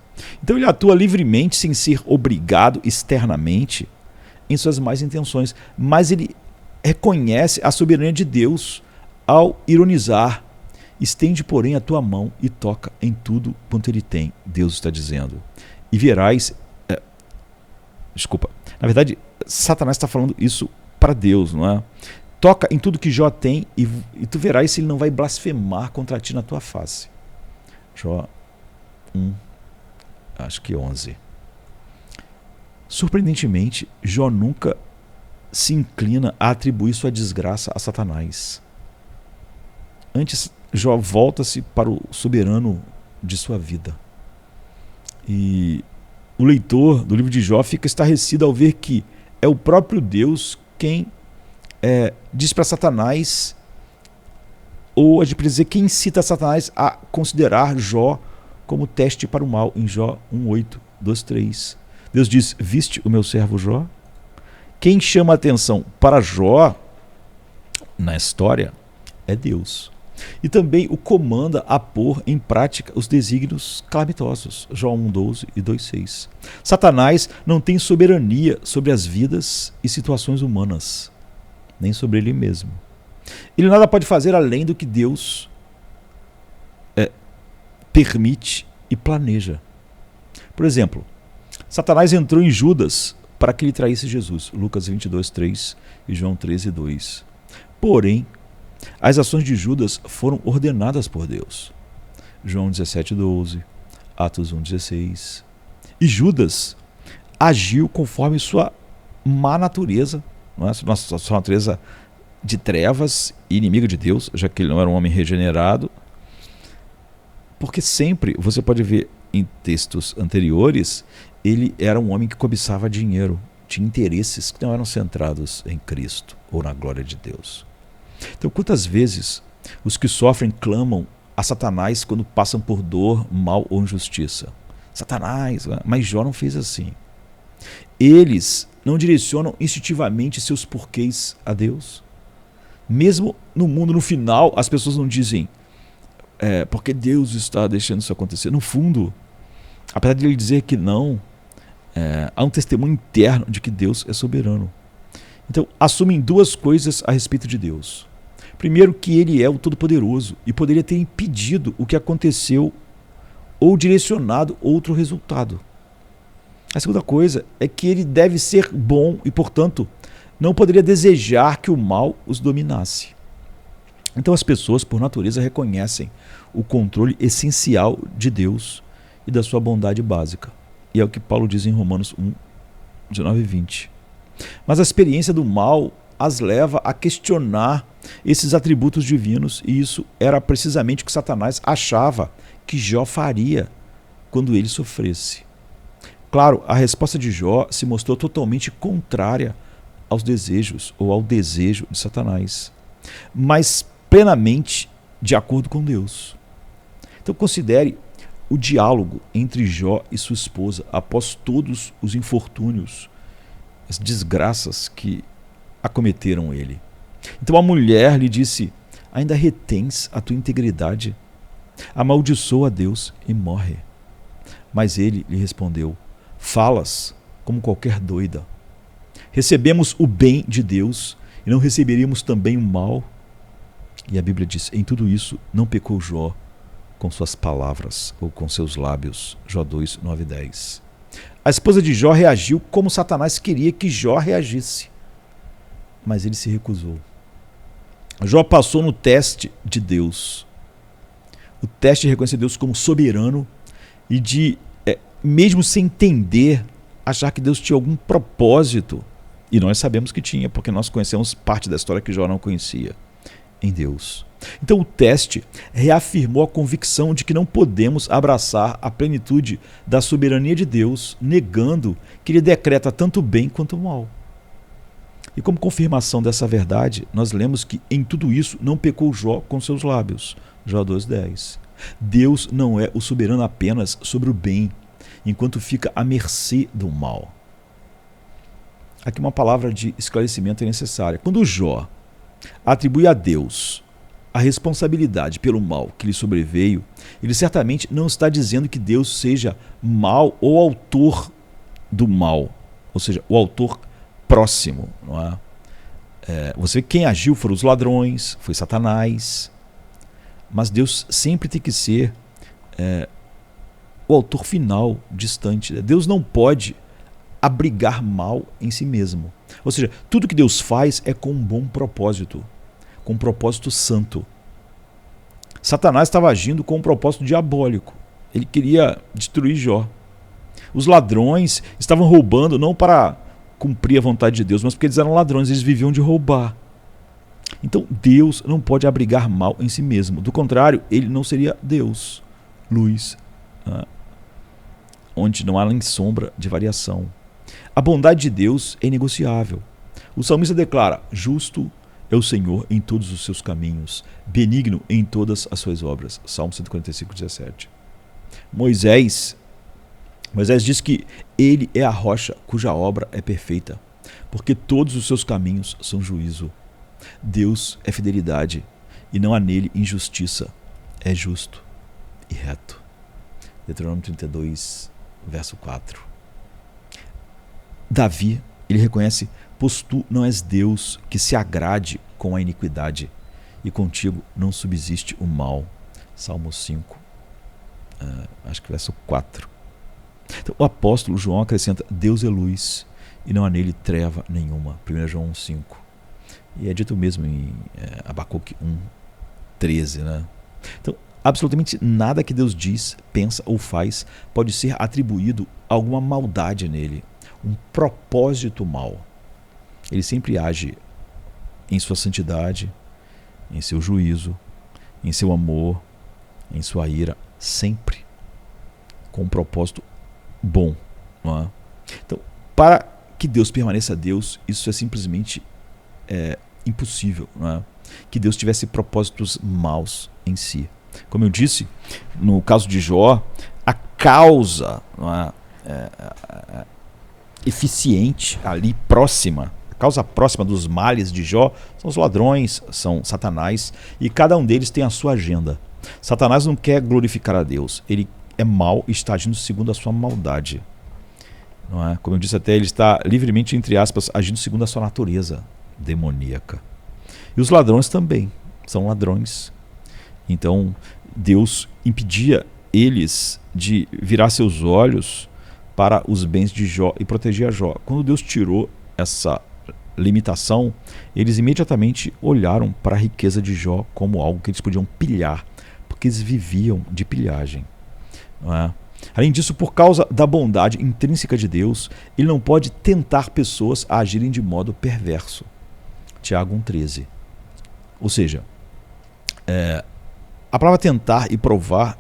Então ele atua livremente, sem ser obrigado externamente, em suas más intenções, mas ele reconhece a soberania de Deus ao ironizar. Estende, porém, a tua mão e toca em tudo quanto ele tem, Deus está dizendo. E verás... Na verdade, Satanás está falando isso para Deus, não é? Toca em tudo que Jó tem e tu verás se ele não vai blasfemar contra ti na tua face. Jó 1, acho que 11. Surpreendentemente, Jó nunca se inclina a atribuir sua desgraça a Satanás. Antes, Jó volta-se para o soberano de sua vida. E o leitor do livro de Jó fica estarrecido ao ver que é o próprio Deus quem diz para Satanás, ou a gente precisa dizer, quem incita Satanás a considerar Jó como teste para o mal, em Jó 1:8, 2:3. Deus diz: viste o meu servo Jó? Quem chama a atenção para Jó na história é Deus. E também o comanda a pôr em prática os desígnios calamitosos, Jó 1:12 e 2:6. Satanás não tem soberania sobre as vidas e situações humanas, nem sobre ele mesmo. Ele nada pode fazer além do que Deus permite e planeja. Por exemplo, Satanás entrou em Judas para que ele traísse Jesus, Lucas 22:3 e João 13:2. Porém, as ações de Judas foram ordenadas por Deus, João 17:12, Atos 1:16. E Judas agiu conforme sua má natureza, não é? Sua natureza de trevas e inimigo de Deus, já que ele não era um homem regenerado. Porque sempre, você pode ver em textos anteriores, ele era um homem que cobiçava dinheiro, tinha interesses que não eram centrados em Cristo ou na glória de Deus. Então, quantas vezes os que sofrem clamam a Satanás quando passam por dor, mal ou injustiça? Satanás, mas Jó não fez assim. Eles não direcionam instintivamente seus porquês a Deus. Mesmo no mundo, no final, as pessoas não dizem porque Deus está deixando isso acontecer. No fundo, apesar de ele dizer que não, há um testemunho interno de que Deus é soberano. Então, assumem duas coisas a respeito de Deus. Primeiro, que ele é o Todo-Poderoso e poderia ter impedido o que aconteceu ou direcionado outro resultado. A segunda coisa é que ele deve ser bom e, portanto, não poderia desejar que o mal os dominasse. Então as pessoas, por natureza, reconhecem o controle essencial de Deus e da sua bondade básica. E é o que Paulo diz em Romanos 1, 19 e 20. Mas a experiência do mal as leva a questionar esses atributos divinos, e isso era precisamente o que Satanás achava que Jó faria quando ele sofresse. Claro, a resposta de Jó se mostrou totalmente contrária aos desejos ou ao desejo de Satanás, mas plenamente de acordo com Deus. Então considere o diálogo entre Jó e sua esposa após todos os infortúnios, as desgraças que acometeram ele. Então a mulher lhe disse: ainda retens a tua integridade? Amaldiçoa a Deus e morre. Mas ele lhe respondeu: falas como qualquer doida. Recebemos o bem de Deus e não receberíamos também o mal? E a Bíblia diz: em tudo isso não pecou Jó com suas palavras ou com seus lábios. Jó 2, 9 e 10. A esposa de Jó reagiu como Satanás queria que Jó reagisse, mas ele se recusou. Jó passou no teste de Deus, o teste de reconhecer Deus como soberano e de, mesmo sem entender, achar que Deus tinha algum propósito. E nós sabemos que tinha, porque nós conhecemos parte da história que Jó não conhecia em Deus. Então o teste reafirmou a convicção de que não podemos abraçar a plenitude da soberania de Deus, negando que ele decreta tanto o bem quanto o mal. E como confirmação dessa verdade, nós lemos que em tudo isso não pecou Jó com seus lábios. Jó 2,10. Deus não é o soberano apenas sobre o bem, enquanto fica à mercê do mal. Aqui uma palavra de esclarecimento é necessária. Quando Jó atribui a Deus a responsabilidade pelo mal que lhe sobreveio, ele certamente não está dizendo que Deus seja mal ou autor do mal, ou seja, o autor próximo. Não é? Você vê que quem agiu foram os ladrões, foi Satanás, mas Deus sempre tem que ser o autor final, distante. Deus não pode abrigar mal em si mesmo. Ou seja, tudo que Deus faz é com um bom propósito, com um propósito santo. Satanás estava agindo com um propósito diabólico. Ele queria destruir Jó. Os ladrões estavam roubando não para cumprir a vontade de Deus, mas porque eles eram ladrões, eles viviam de roubar. Então Deus não pode abrigar mal em si mesmo. Do contrário, ele não seria Deus, luz, onde não há nem sombra de variação. A bondade de Deus é inegociável. O salmista declara: justo é o Senhor em todos os seus caminhos, benigno em todas as suas obras. Salmo 145, 17. Moisés diz que ele é a rocha cuja obra é perfeita, porque todos os seus caminhos são juízo. Deus é fidelidade e não há nele injustiça. É justo e reto. Deuteronômio 32, verso 4. Davi, ele reconhece: pois tu não és Deus que se agrade com a iniquidade, e contigo não subsiste o mal. Salmo 5, acho que verso 4. Então, o apóstolo João acrescenta: Deus é luz e não há nele treva nenhuma. 1 João 1,5. E é dito mesmo em Abacuque 1,13. Né? Então, absolutamente nada que Deus diz, pensa ou faz pode ser atribuído a alguma maldade nele, um propósito mau. Ele sempre age em sua santidade, em seu juízo, em seu amor, em sua ira, sempre com um propósito bom. Não é? Então, para que Deus permaneça Deus, isso é simplesmente impossível. Não é? Que Deus tivesse propósitos maus em si. Como eu disse, no caso de Jó, a causa eficiente ali próxima, a causa próxima dos males de Jó são os ladrões, são Satanás, e cada um deles tem a sua agenda. Satanás não quer glorificar a Deus, ele é mau e está agindo segundo a sua maldade. não é? Como eu disse até, ele está livremente, entre aspas, agindo segundo a sua natureza demoníaca. E os ladrões também são ladrões. Então Deus impedia eles de virar seus olhos para os bens de Jó e proteger a Jó. Quando Deus tirou essa limitação, eles imediatamente olharam para a riqueza de Jó como algo que eles podiam pilhar, porque eles viviam de pilhagem, não é? Além disso, por causa da bondade intrínseca de Deus, ele não pode tentar pessoas a agirem de modo perverso. Tiago 1,13. Ou seja, a palavra tentar e provar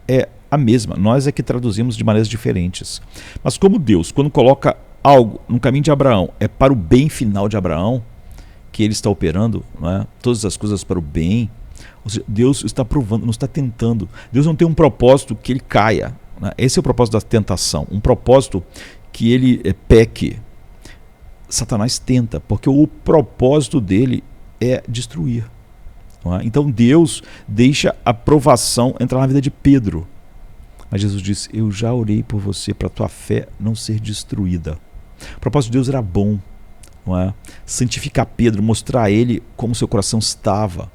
é a mesma. Nós é que traduzimos de maneiras diferentes. Mas como Deus, quando coloca algo no caminho de Abraão, é para o bem final de Abraão que ele está operando, não é? Todas as coisas para o bem. Ou seja, Deus está provando, não está tentando. Deus não tem um propósito que ele caia, né? Esse é o propósito da tentação. Um propósito que ele peque. Satanás tenta, porque o propósito dele é destruir. Não é? Então Deus deixa a provação entrar na vida de Pedro. Mas Jesus disse: eu já orei por você para a tua fé não ser destruída. O propósito de Deus era bom, não é? Santificar Pedro, mostrar a ele como seu coração estava,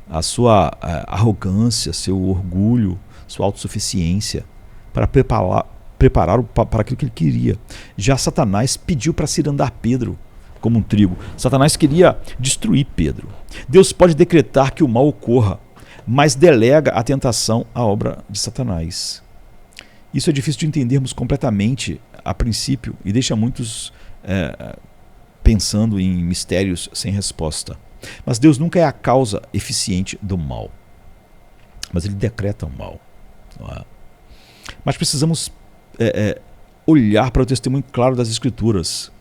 a sua arrogância, seu orgulho, sua autossuficiência, para preparar para aquilo que ele queria. Já Satanás pediu para cirandar Pedro como um trigo. Satanás queria destruir Pedro. Deus pode decretar que o mal ocorra, mas delega a tentação à obra de Satanás. Isso é difícil de entendermos completamente a princípio e deixa muitos pensando em mistérios sem resposta. Mas Deus nunca é a causa eficiente do mal. Mas ele decreta o mal. Não é? Mas precisamos olhar para o testemunho claro das Escrituras,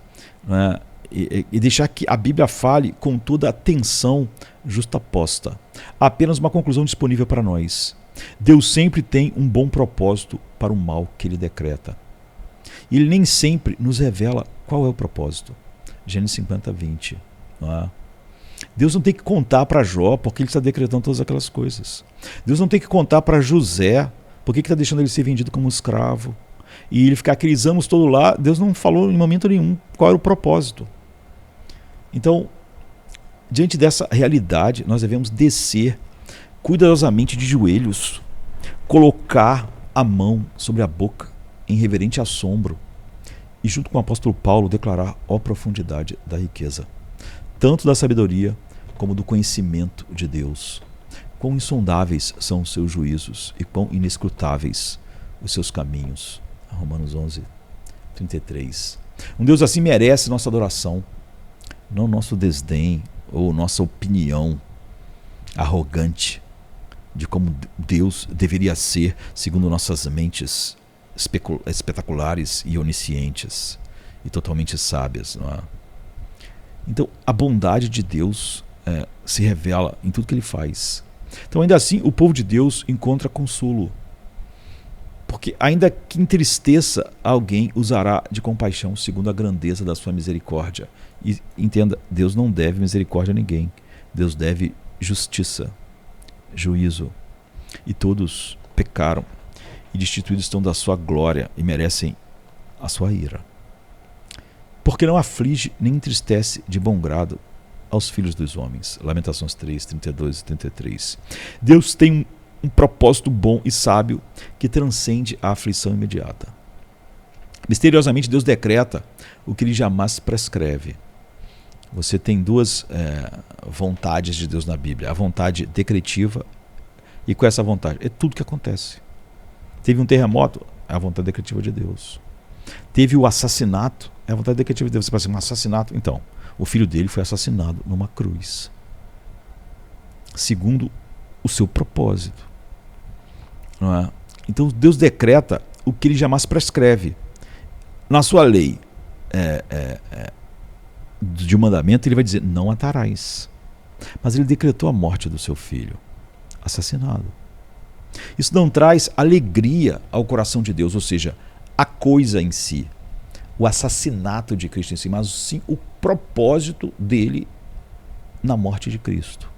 não é? E deixar que a Bíblia fale com toda a atenção justaposta. Há apenas uma conclusão disponível para nós. Deus sempre tem um bom propósito para o mal que ele decreta. E ele nem sempre nos revela qual é o propósito. Gênesis 50:20. Não é? Deus não tem que contar para Jó porque ele está decretando todas aquelas coisas. Deus não tem que contar para José porque está deixando ele ser vendido como escravo. E ele ficar aqueles anos todo lá. Deus não falou em momento nenhum qual era o propósito. Então, diante dessa realidade, nós devemos descer cuidadosamente de joelhos, colocar a mão sobre a boca em reverente assombro e, junto com o apóstolo Paulo, declarar: ó profundidade da riqueza, tanto da sabedoria como do conhecimento de Deus. Quão insondáveis são os seus juízos e quão inescrutáveis os seus caminhos. Romanos 11:33. Um Deus assim merece nossa adoração, não nosso desdém ou nossa opinião arrogante de como Deus deveria ser segundo nossas mentes espetaculares e oniscientes e totalmente sábias, não é? Então a bondade de Deus se revela em tudo que ele faz. Então ainda assim o povo de Deus encontra consolo, porque ainda que entristeça, alguém usará de compaixão segundo a grandeza da sua misericórdia. E entenda, Deus não deve misericórdia a ninguém. Deus deve justiça, juízo. E todos pecaram e destituídos estão da sua glória e merecem a sua ira. Porque não aflige nem entristece de bom grado aos filhos dos homens. Lamentações 3:32 e 33. Deus tem um propósito bom e sábio que transcende a aflição imediata. Misteriosamente, Deus decreta o que ele jamais prescreve. Você tem duas vontades de Deus na Bíblia. A vontade decretiva e com essa vontade é tudo que acontece. Teve um terremoto, é a vontade decretiva de Deus. Teve o assassinato, é a vontade decretiva de Deus. Você pode dizer, um assassinato? Então, o filho dele foi assassinado numa cruz, segundo o seu propósito. Não é? Então Deus decreta o que ele jamais prescreve. Na sua lei de mandamento, ele vai dizer: não matarás. Mas ele decretou a morte do seu filho, assassinado. Isso não traz alegria ao coração de Deus, ou seja, a coisa em si, o assassinato de Cristo em si, mas sim o propósito dele na morte de Cristo.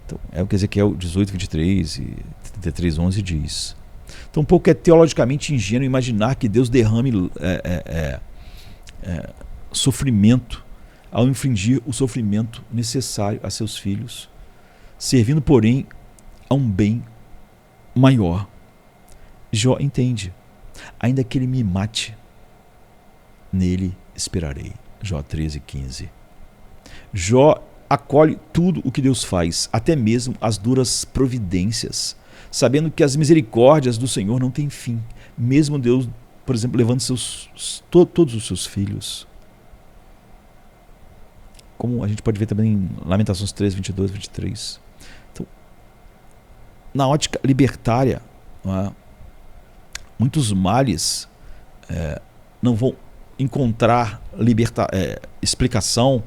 Então, é o que Ezequiel 18:23 e 33:11 diz. Então, um pouco é teologicamente ingênuo imaginar que Deus derrame sofrimento ao infligir o sofrimento necessário a seus filhos, servindo, porém, a um bem maior. Jó entende. Ainda que ele me mate, nele esperarei. Jó 13:15. Jó acolhe tudo o que Deus faz, até mesmo as duras providências, sabendo que as misericórdias do Senhor não têm fim. Mesmo Deus, por exemplo, levando todos os seus filhos. Como a gente pode ver também em Lamentações 3, 22, 23. Então, na ótica libertária, muitos males não vão encontrar explicação,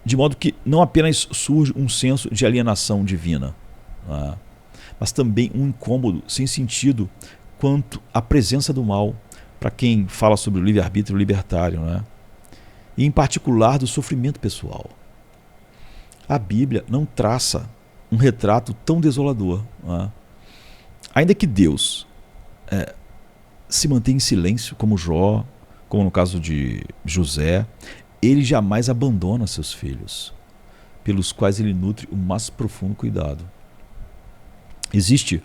de modo que não apenas surge um senso de alienação divina, mas também um incômodo sem sentido quanto à presença do mal, para quem fala sobre o livre-arbítrio libertário, e em particular do sofrimento pessoal. A Bíblia não traça um retrato tão desolador. Ainda que Deus se mantenha em silêncio, como Jó, como no caso de José, ele jamais abandona seus filhos, pelos quais ele nutre o mais profundo cuidado. Existe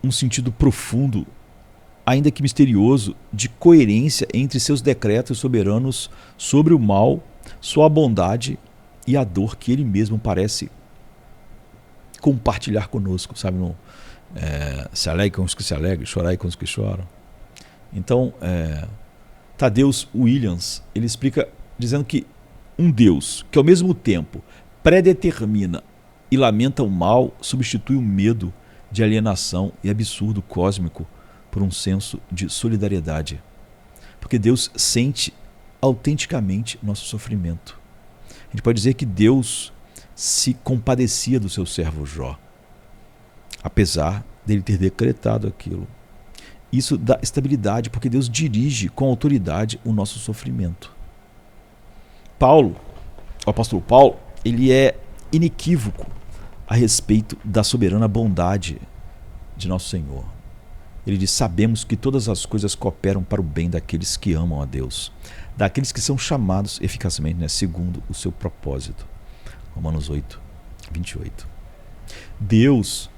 um sentido profundo, ainda que misterioso, de coerência entre seus decretos soberanos sobre o mal, sua bondade e a dor que ele mesmo parece compartilhar conosco, sabe? Se alegre com os que se alegram, chorai com os que choram. Então, Tadeusz Williams, ele explica dizendo que um Deus que ao mesmo tempo predetermina e lamenta o mal, substitui o medo de alienação e absurdo cósmico por um senso de solidariedade. Porque Deus sente autenticamente nosso sofrimento. A gente pode dizer que Deus se compadecia do seu servo Jó, apesar dele ter decretado aquilo. Isso dá estabilidade, porque Deus dirige com autoridade o nosso sofrimento. O apóstolo Paulo, ele é inequívoco a respeito da soberana bondade de nosso Senhor. Ele diz: sabemos que todas as coisas cooperam para o bem daqueles que amam a Deus, daqueles que são chamados eficazmente, segundo o seu propósito. Romanos 8, 28. Deus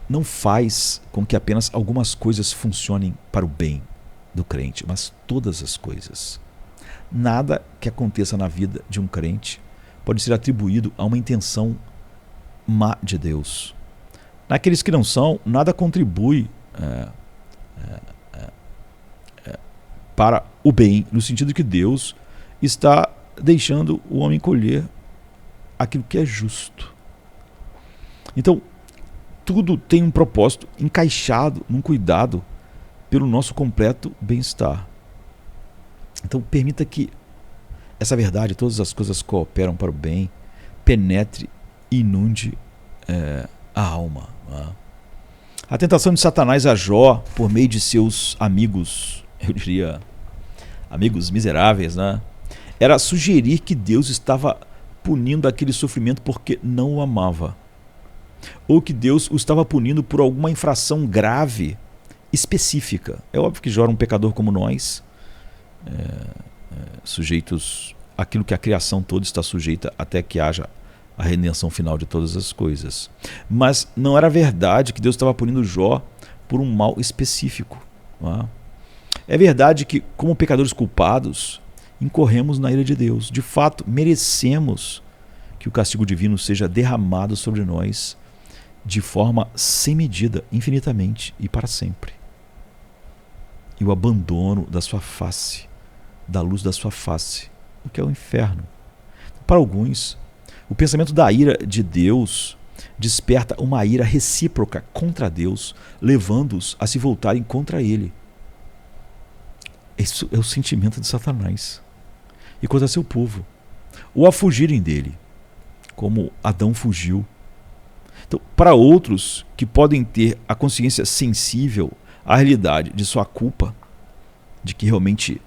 não faz com que apenas algumas coisas funcionem para o bem do crente, mas todas as coisas. Nada que aconteça na vida de um crente pode ser atribuído a uma intenção má de Deus. Naqueles que não são, nada contribui para o bem, no sentido que Deus está deixando o homem colher aquilo que é justo. Então, tudo tem um propósito encaixado num cuidado pelo nosso completo bem-estar. Então, permita que essa verdade, todas as coisas cooperam para o bem, penetre e inunde a alma. A tentação de Satanás a Jó, por meio de seus amigos, eu diria, amigos miseráveis, era sugerir que Deus estava punindo aquele sofrimento porque não o amava, ou que Deus o estava punindo por alguma infração grave, específica. É óbvio que Jó era um pecador como nós, sujeitos àquilo que a criação toda está sujeita até que haja a redenção final de todas as coisas. Mas não era verdade que Deus estava punindo Jó por um mal específico. É verdade que, como pecadores culpados, incorremos na ira de Deus. De fato, merecemos que o castigo divino seja derramado sobre nós de forma sem medida, infinitamente e para sempre. E o abandono da sua face, da luz da sua face, o que é o inferno. Para alguns, o pensamento da ira de Deus desperta uma ira recíproca contra Deus, levando-os a se voltarem contra Ele. Isso é o sentimento de Satanás e contra seu povo, ou a fugirem dele, como Adão fugiu. Então, para outros que podem ter a consciência sensível à realidade de sua culpa, de que realmente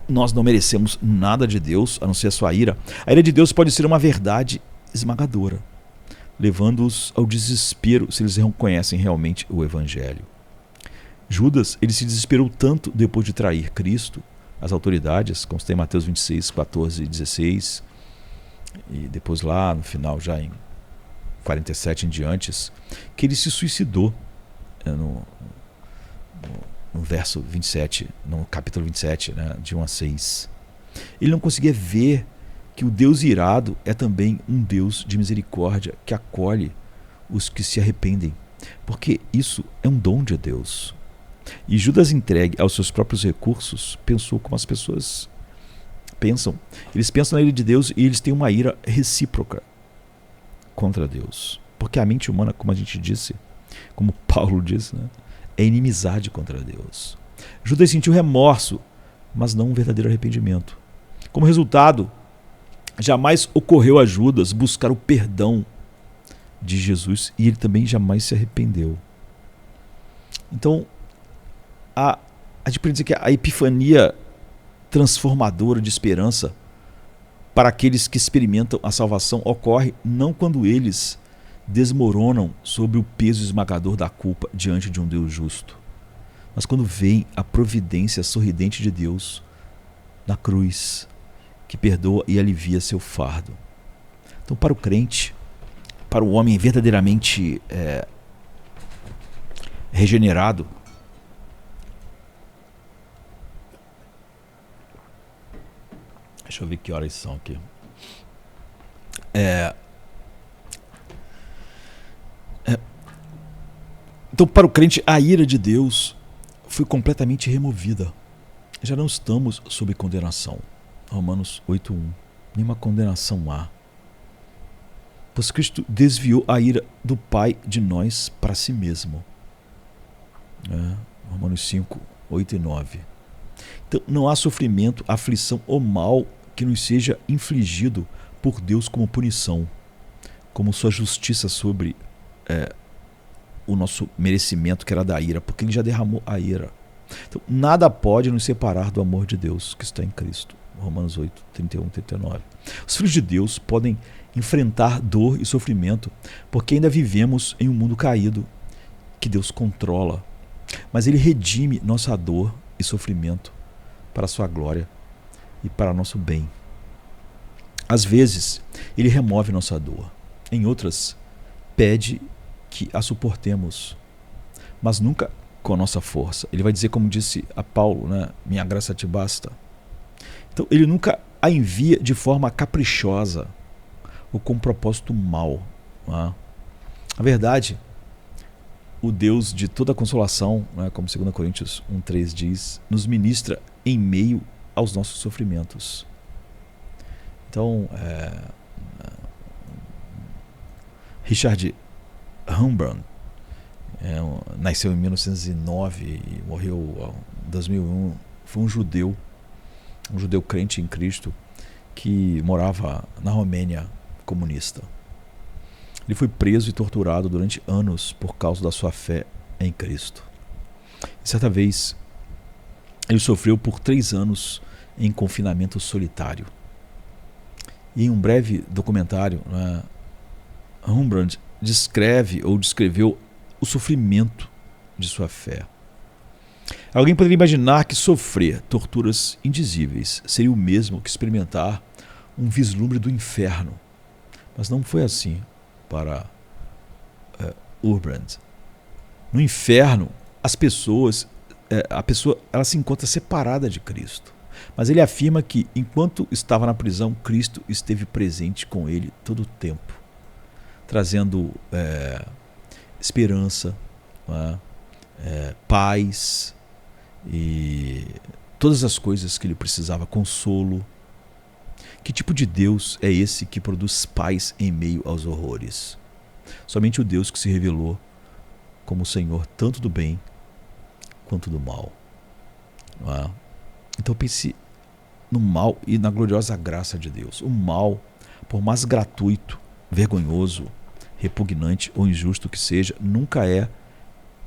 nós não merecemos nada de Deus, a não ser a sua ira, a ira de Deus pode ser uma verdade esmagadora. levando-os ao desespero se eles reconhecem realmente o Evangelho. Judas, ele se desesperou tanto depois de trair Cristo, as autoridades, como está em Mateus 26, 14 e 16, e depois lá no final, já em 47 em diante, que ele se suicidou no verso 27, no capítulo 27, né, de 1 a 6. Ele não conseguia ver que o Deus irado é também um Deus de misericórdia que acolhe os que se arrependem, porque isso é um dom de Deus. E Judas, entregue aos seus próprios recursos, pensou como as pessoas pensam. Eles pensam na ira de Deus e eles têm uma ira recíproca contra Deus. Porque a mente humana, como a gente disse, como Paulo disse, né, é inimizade contra Deus. Judas sentiu remorso, mas não um verdadeiro arrependimento. Como resultado, jamais ocorreu a Judas buscar o perdão de Jesus e ele também jamais se arrependeu. Então, a gente pode dizer que a epifania transformadora de esperança para aqueles que experimentam a salvação ocorre não quando eles desmoronam sob o peso esmagador da culpa diante de um Deus justo, mas quando veem a providência sorridente de Deus na cruz, que perdoa e alivia seu fardo. Então, para o crente, para o homem verdadeiramente regenerado, deixa eu ver que horas são aqui. Então, para o crente, a ira de Deus foi completamente removida. Já não estamos sob condenação. Romanos 8:1. Nenhuma condenação há. Pois Cristo desviou a ira do Pai de nós para si mesmo. Romanos 5, 8 e 9. Então, não há sofrimento, aflição ou mal que nos seja infligido por Deus como punição, como sua justiça sobre o nosso merecimento, que era da ira, porque ele já derramou a ira. Então, nada pode nos separar do amor de Deus que está em Cristo. Romanos 8, 31 e 39. Os filhos de Deus podem enfrentar dor e sofrimento porque ainda vivemos em um mundo caído que Deus controla, mas ele redime nossa dor e sofrimento para a sua glória e para nosso bem. Às vezes, ele remove nossa dor. Em outras, pede que a suportemos, mas nunca com a nossa força. Ele vai dizer, como disse a Paulo, né? Minha graça te basta. Então, ele nunca a envia de forma caprichosa ou com propósito mau. Na verdade, o Deus de toda consolação, né, como 2 Coríntios 1,3 diz, nos ministra em meio aos nossos sofrimentos. Então, Richard Rembrandt nasceu em 1909 e morreu em 2001. Foi um judeu crente em Cristo que morava na Romênia comunista. Ele foi preso e torturado durante anos por causa da sua fé em Cristo. E certa vez, ele sofreu por 3 anos em confinamento solitário. E em um breve documentário, né, Rembrandt descreveu o sofrimento de sua fé. Alguém poderia imaginar que sofrer torturas indizíveis seria o mesmo que experimentar um vislumbre do inferno. Mas não foi assim para Rembrandt. No inferno, a pessoa ela se encontra separada de Cristo. Mas ele afirma que, enquanto estava na prisão, Cristo esteve presente com ele todo o tempo, trazendo esperança, paz e todas as coisas que ele precisava, consolo. Que tipo de Deus é esse que produz paz em meio aos horrores? Somente o Deus que se revelou como o Senhor tanto do bem quanto do mal. Então pense no mal e na gloriosa graça de Deus. O mal, por mais gratuito, vergonhoso, repugnante ou injusto que seja, nunca é,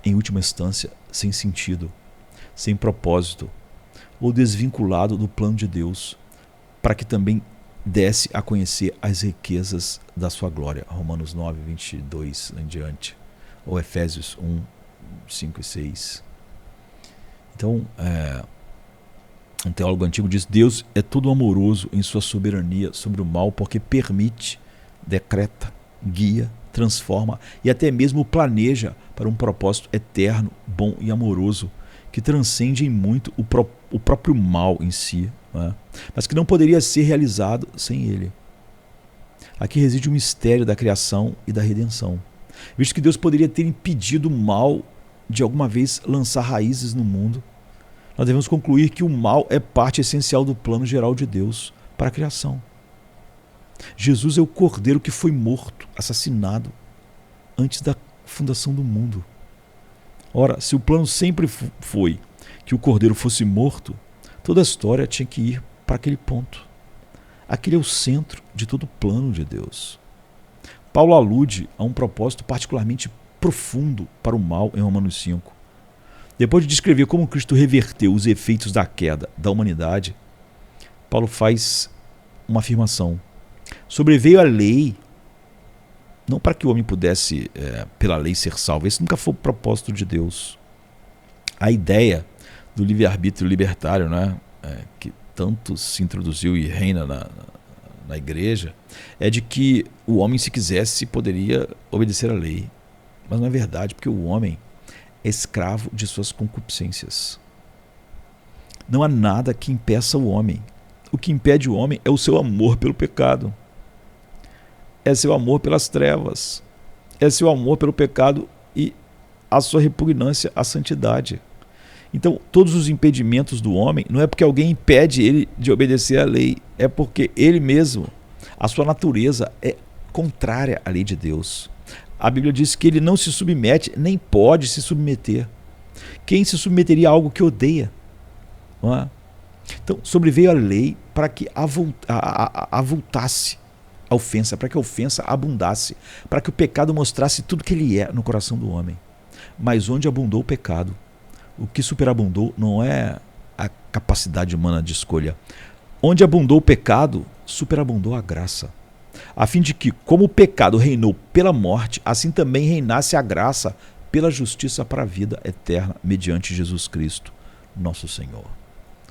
em última instância, sem sentido, sem propósito ou desvinculado do plano de Deus, para que também desse a conhecer as riquezas da sua glória. Romanos 9, 22 em diante. Ou Efésios 1, 5 e 6. Então, um teólogo antigo diz: Deus é todo amoroso em sua soberania sobre o mal, porque permite, decreta, guia, transforma e até mesmo planeja para um propósito eterno, bom e amoroso, que transcende em muito o próprio mal em si, né? Mas que não poderia ser realizado sem ele. Aqui reside o mistério da criação e da redenção, visto que Deus poderia ter impedido o mal de alguma vez lançar raízes no mundo. Nós devemos concluir que o mal é parte essencial do plano geral de Deus para a criação. Jesus é o Cordeiro que foi morto, assassinado, antes da fundação do mundo. Ora, se o plano sempre foi que o Cordeiro fosse morto, toda a história tinha que ir para aquele ponto. Aquele é o centro de todo o plano de Deus. Paulo alude a um propósito particularmente profundo para o mal em Romanos 5. Depois de descrever como Cristo reverteu os efeitos da queda da humanidade, Paulo faz uma afirmação. Sobreveio a lei, não para que o homem pudesse, pela lei, ser salvo. Esse nunca foi o propósito de Deus. A ideia do livre-arbítrio libertário, né, que tanto se introduziu e reina na igreja, é de que o homem, se quisesse, poderia obedecer à lei. Mas não é verdade, porque o homem é escravo de suas concupiscências. Não há nada que impeça o homem. O que impede o homem é o seu amor pelo pecado. É seu amor pelas trevas. É seu amor pelo pecado e a sua repugnância à santidade. Então, todos os impedimentos do homem não é porque alguém impede ele de obedecer à lei, é porque ele mesmo, a sua natureza é contrária à lei de Deus. A Bíblia diz que ele não se submete, nem pode se submeter. Quem se submeteria a algo que odeia? Não é? Então, sobreveio a lei para que avultasse a ofensa, para que a ofensa abundasse, para que o pecado mostrasse tudo que ele é no coração do homem. Mas onde abundou o pecado, o que superabundou não é a capacidade humana de escolha. Onde abundou o pecado, superabundou a graça. A fim de que, como o pecado reinou pela morte, assim também reinasse a graça pela justiça para a vida eterna, mediante Jesus Cristo, nosso Senhor.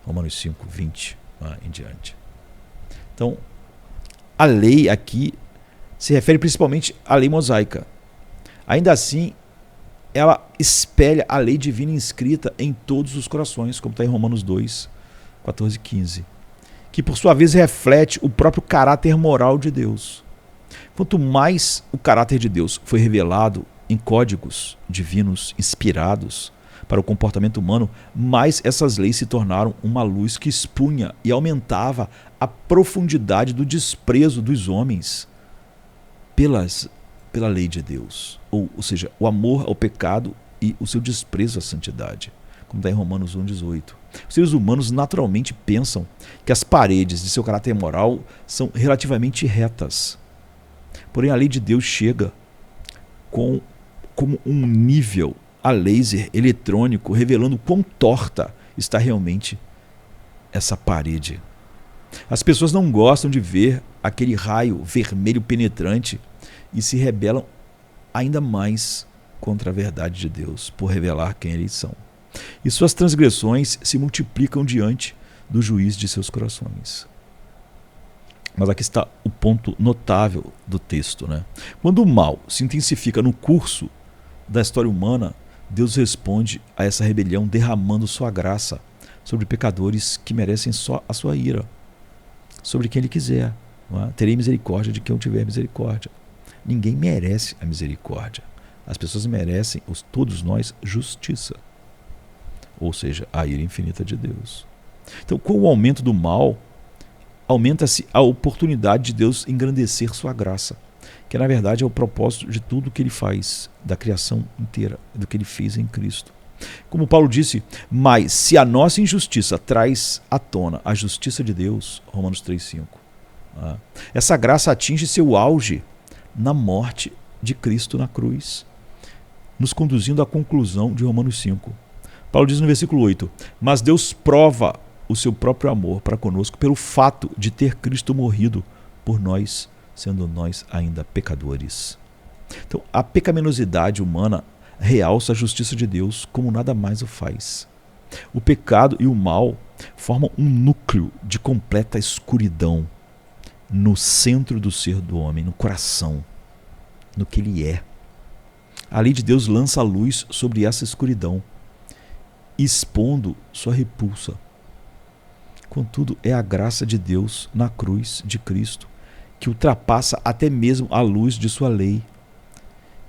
Romanos 5, 20 em diante. Então, a lei aqui se refere principalmente à lei mosaica. Ainda assim, ela espelha a lei divina inscrita em todos os corações, como está em Romanos 2, 14 e 15. Que por sua vez reflete o próprio caráter moral de Deus. Quanto mais o caráter de Deus foi revelado em códigos divinos inspirados para o comportamento humano, mais essas leis se tornaram uma luz que expunha e aumentava a profundidade do desprezo dos homens pela lei de Deus. Ou seja, o amor ao pecado e o seu desprezo à santidade, como está em Romanos 1,18. Os seres humanos naturalmente pensam que as paredes de seu caráter moral são relativamente retas. Porém, a lei de Deus chega como um nível a laser eletrônico, revelando quão torta está realmente essa parede. As pessoas não gostam de ver aquele raio vermelho penetrante e se rebelam ainda mais contra a verdade de Deus, por revelar quem eles são. E suas transgressões se multiplicam diante do juiz de seus corações. Mas aqui está o ponto notável do texto, né? Quando o mal se intensifica no curso da história humana, Deus responde a essa rebelião derramando sua graça sobre pecadores que merecem só a sua ira, sobre quem ele quiser. Não é? Terei misericórdia de quem eu tiver misericórdia. Ninguém merece a misericórdia. As pessoas merecem, todos nós, justiça. Ou seja, a ira infinita de Deus. Então, com o aumento do mal, aumenta-se a oportunidade de Deus engrandecer sua graça, que na verdade é o propósito de tudo que ele faz, da criação inteira, do que ele fez em Cristo. Como Paulo disse, mas se a nossa injustiça traz à tona a justiça de Deus, Romanos 3,5, essa graça atinge seu auge na morte de Cristo na cruz, nos conduzindo à conclusão de Romanos 5. Paulo diz no versículo 8, mas Deus prova o seu próprio amor para conosco pelo fato de ter Cristo morrido por nós, sendo nós ainda pecadores. Então, a pecaminosidade humana realça a justiça de Deus como nada mais o faz. O pecado e o mal formam um núcleo de completa escuridão no centro do ser do homem, no coração, no que ele é. A lei de Deus lança a luz sobre essa escuridão, expondo sua repulsa. Contudo, é a graça de Deus na cruz de Cristo que ultrapassa até mesmo a luz de sua lei.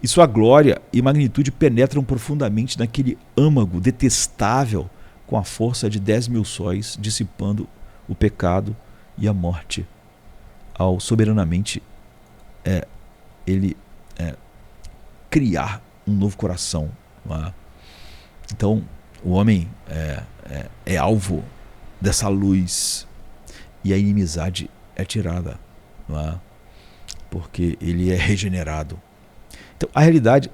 E sua glória e magnitude penetram profundamente naquele âmago detestável com a força de 10.000 sóis, dissipando o pecado e a morte, ao soberanamente ele criar um novo coração. Então, o homem é alvo dessa luz e a inimizade é tirada, porque ele é regenerado. Então, a realidade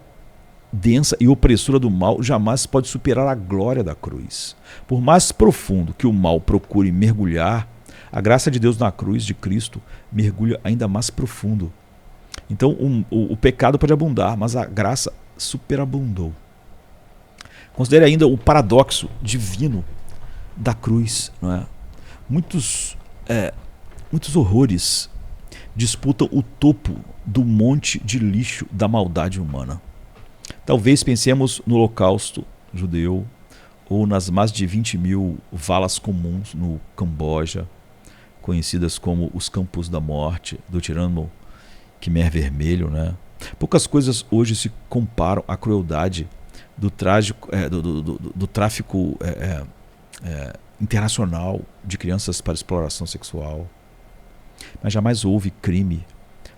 densa e opressora do mal jamais pode superar a glória da cruz. Por mais profundo que o mal procure mergulhar, a graça de Deus na cruz de Cristo mergulha ainda mais profundo. Então, o pecado pode abundar, mas a graça superabundou. Considere ainda o paradoxo divino da cruz. Não é? Muitos horrores disputam o topo do monte de lixo da maldade humana. Talvez pensemos no Holocausto judeu ou nas mais de 20.000 valas comuns no Camboja, conhecidas como os Campos da Morte, do tirano Khmer Vermelho. Né? Poucas coisas hoje se comparam à crueldade do tráfico internacional de crianças para exploração sexual. Mas jamais houve crime.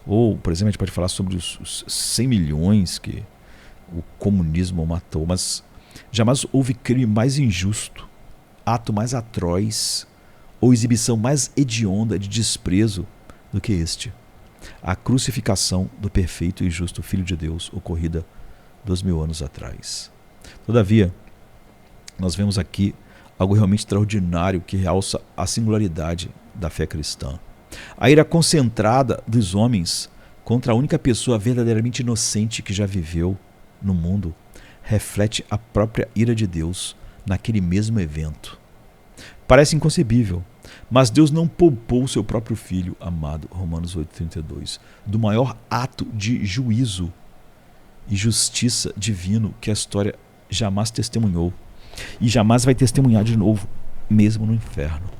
Ou, por exemplo, a gente pode falar sobre os 100 milhões que o comunismo matou, mas jamais houve crime mais injusto, ato mais atroz ou exibição mais hedionda de desprezo do que este: a crucificação do perfeito e justo Filho de Deus, ocorrida 2000 anos atrás. Todavia, nós vemos aqui algo realmente extraordinário que realça a singularidade da fé cristã. A ira concentrada dos homens contra a única pessoa verdadeiramente inocente que já viveu no mundo reflete a própria ira de Deus naquele mesmo evento. Parece inconcebível, mas Deus não poupou seu próprio Filho amado, Romanos 8,32, do maior ato de juízo e justiça divino que a história jamais testemunhou e jamais vai testemunhar de novo, mesmo no inferno.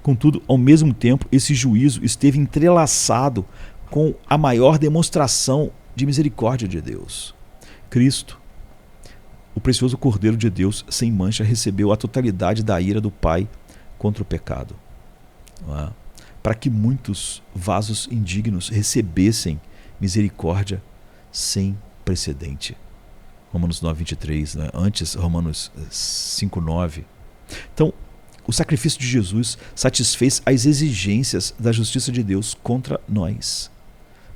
Contudo, ao mesmo tempo, esse juízo esteve entrelaçado com a maior demonstração de misericórdia de Deus. Cristo, o precioso Cordeiro de Deus, sem mancha, recebeu a totalidade da ira do Pai contra o pecado, para que muitos vasos indignos recebessem misericórdia sem precedente. Romanos 9,23, né? Antes Romanos 5,9. Então, o sacrifício de Jesus satisfez as exigências da justiça de Deus contra nós,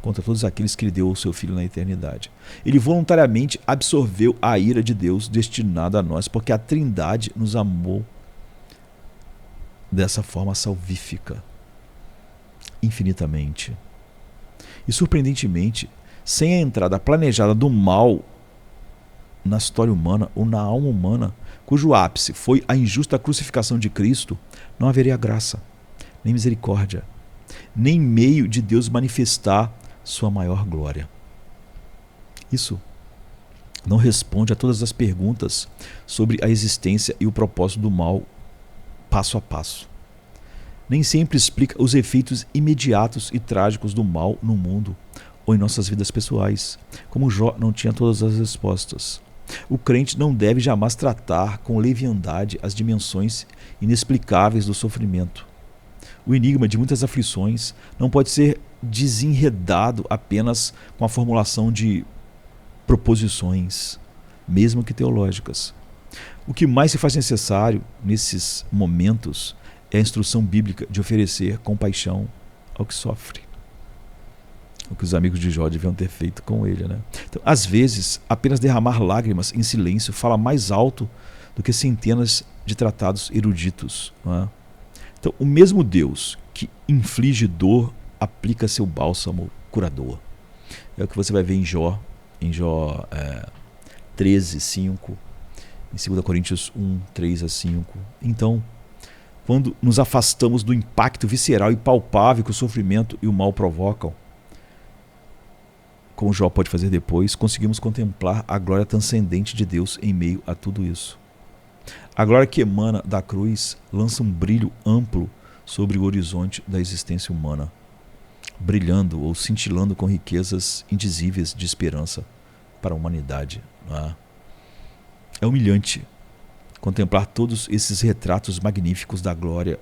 contra todos aqueles que lhe deu o seu Filho na eternidade. Ele voluntariamente absorveu a ira de Deus destinada a nós, porque a Trindade nos amou dessa forma salvífica, infinitamente. E surpreendentemente, sem a entrada planejada do mal na história humana ou na alma humana, cujo ápice foi a injusta crucificação de Cristo, não haveria graça, nem misericórdia, nem meio de Deus manifestar sua maior glória. Isso não responde a todas as perguntas sobre a existência e o propósito do mal passo a passo. Nem sempre explica os efeitos imediatos e trágicos do mal no mundo ou em nossas vidas pessoais, como Jó não tinha todas as respostas. O crente não deve jamais tratar com leviandade as dimensões inexplicáveis do sofrimento. O enigma de muitas aflições não pode ser desenredado apenas com a formulação de proposições, mesmo que teológicas. O que mais se faz necessário nesses momentos é a instrução bíblica de oferecer compaixão ao que sofre. O que os amigos de Jó deviam ter feito com ele. Né? Então, às vezes, apenas derramar lágrimas em silêncio fala mais alto do que centenas de tratados eruditos. Não é? Então, o mesmo Deus que inflige dor aplica seu bálsamo curador. É o que você vai ver em Jó 13, 5, em 2 Coríntios 1, 3 a 5. Então, quando nos afastamos do impacto visceral e palpável que o sofrimento e o mal provocam, como Jó pode fazer depois, conseguimos contemplar a glória transcendente de Deus em meio a tudo isso. A glória que emana da cruz lança um brilho amplo sobre o horizonte da existência humana, brilhando ou cintilando com riquezas indizíveis de esperança para a humanidade. É humilhante contemplar todos esses retratos magníficos da glória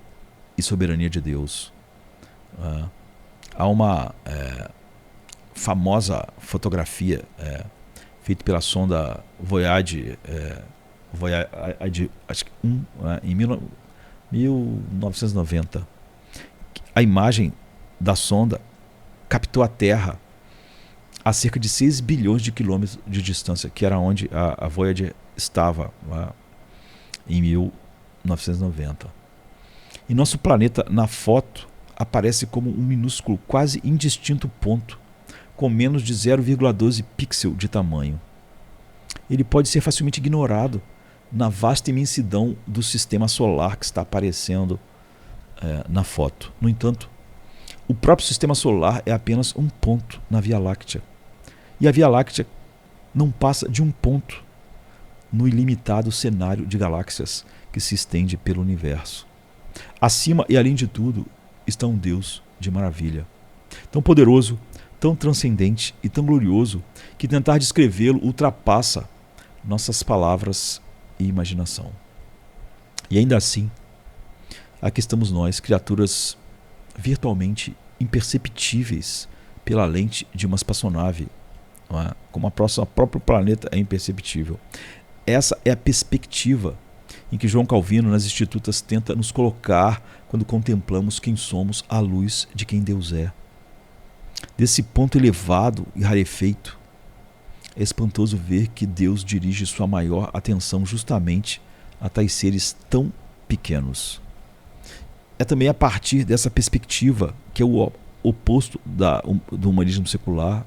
e soberania de Deus. Há uma famosa fotografia feita pela sonda Voyage, acho que em 1990. A imagem da sonda captou a Terra a cerca de 6 bilhões de quilômetros de distância, que era onde a Voyager estava em 1990. E nosso planeta, na foto, aparece como um minúsculo, quase indistinto ponto, com menos de 0,12 pixel de tamanho. Ele pode ser facilmente ignorado na vasta imensidão do sistema solar que está aparecendo na foto. No entanto, o próprio sistema solar é apenas um ponto na Via Láctea. E a Via Láctea não passa de um ponto no ilimitado cenário de galáxias que se estende pelo universo. Acima e além de tudo está um Deus de maravilha, tão poderoso, tão transcendente e tão glorioso que tentar descrevê-lo ultrapassa nossas palavras e imaginação. E ainda assim, aqui estamos nós, criaturas virtualmente imperceptíveis pela lente de uma espaçonave, como o próprio planeta é imperceptível. Essa é a perspectiva em que João Calvino, nas Institutas, tenta nos colocar quando contemplamos quem somos à luz de quem Deus é. Desse ponto elevado e rarefeito, é espantoso ver que Deus dirige sua maior atenção justamente a tais seres tão pequenos. É também a partir dessa perspectiva, que é o oposto do humanismo secular,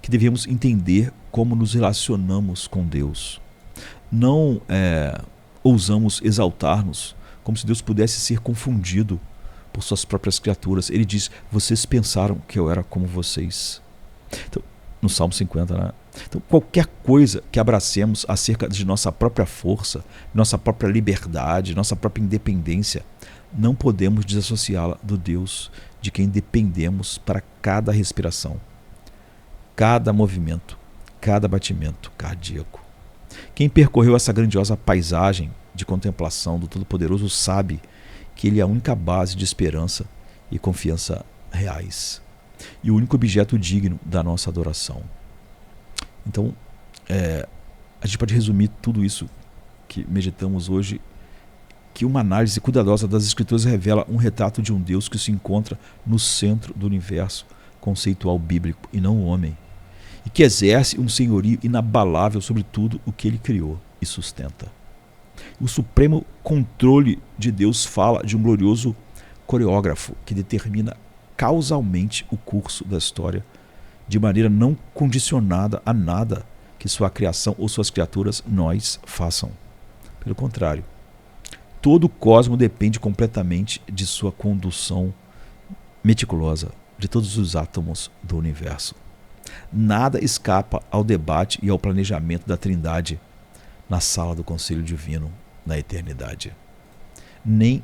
que devemos entender como nos relacionamos com Deus. Não ousamos exaltar-nos como se Deus pudesse ser confundido por suas próprias criaturas. Ele diz: vocês pensaram que eu era como vocês. Então, no Salmo 50, Então, qualquer coisa que abracemos acerca de nossa própria força, nossa própria liberdade, nossa própria independência, não podemos desassociá-la do Deus de quem dependemos para cada respiração, cada movimento, cada batimento cardíaco. Quem percorreu essa grandiosa paisagem de contemplação do Todo-Poderoso sabe que Ele é a única base de esperança e confiança reais e o único objeto digno da nossa adoração. Então, a gente pode resumir tudo isso que meditamos hoje, que uma análise cuidadosa das Escrituras revela um retrato de um Deus que se encontra no centro do universo conceitual bíblico e não o homem, e que exerce um senhorio inabalável sobre tudo o que Ele criou e sustenta. O supremo controle de Deus fala de um glorioso coreógrafo que determina causalmente o curso da história, de maneira não condicionada a nada que sua criação ou suas criaturas, nós, façam. Pelo contrário, todo o cosmo depende completamente de sua condução meticulosa de todos os átomos do universo. Nada escapa ao debate e ao planejamento da Trindade na sala do Conselho Divino na eternidade. Nem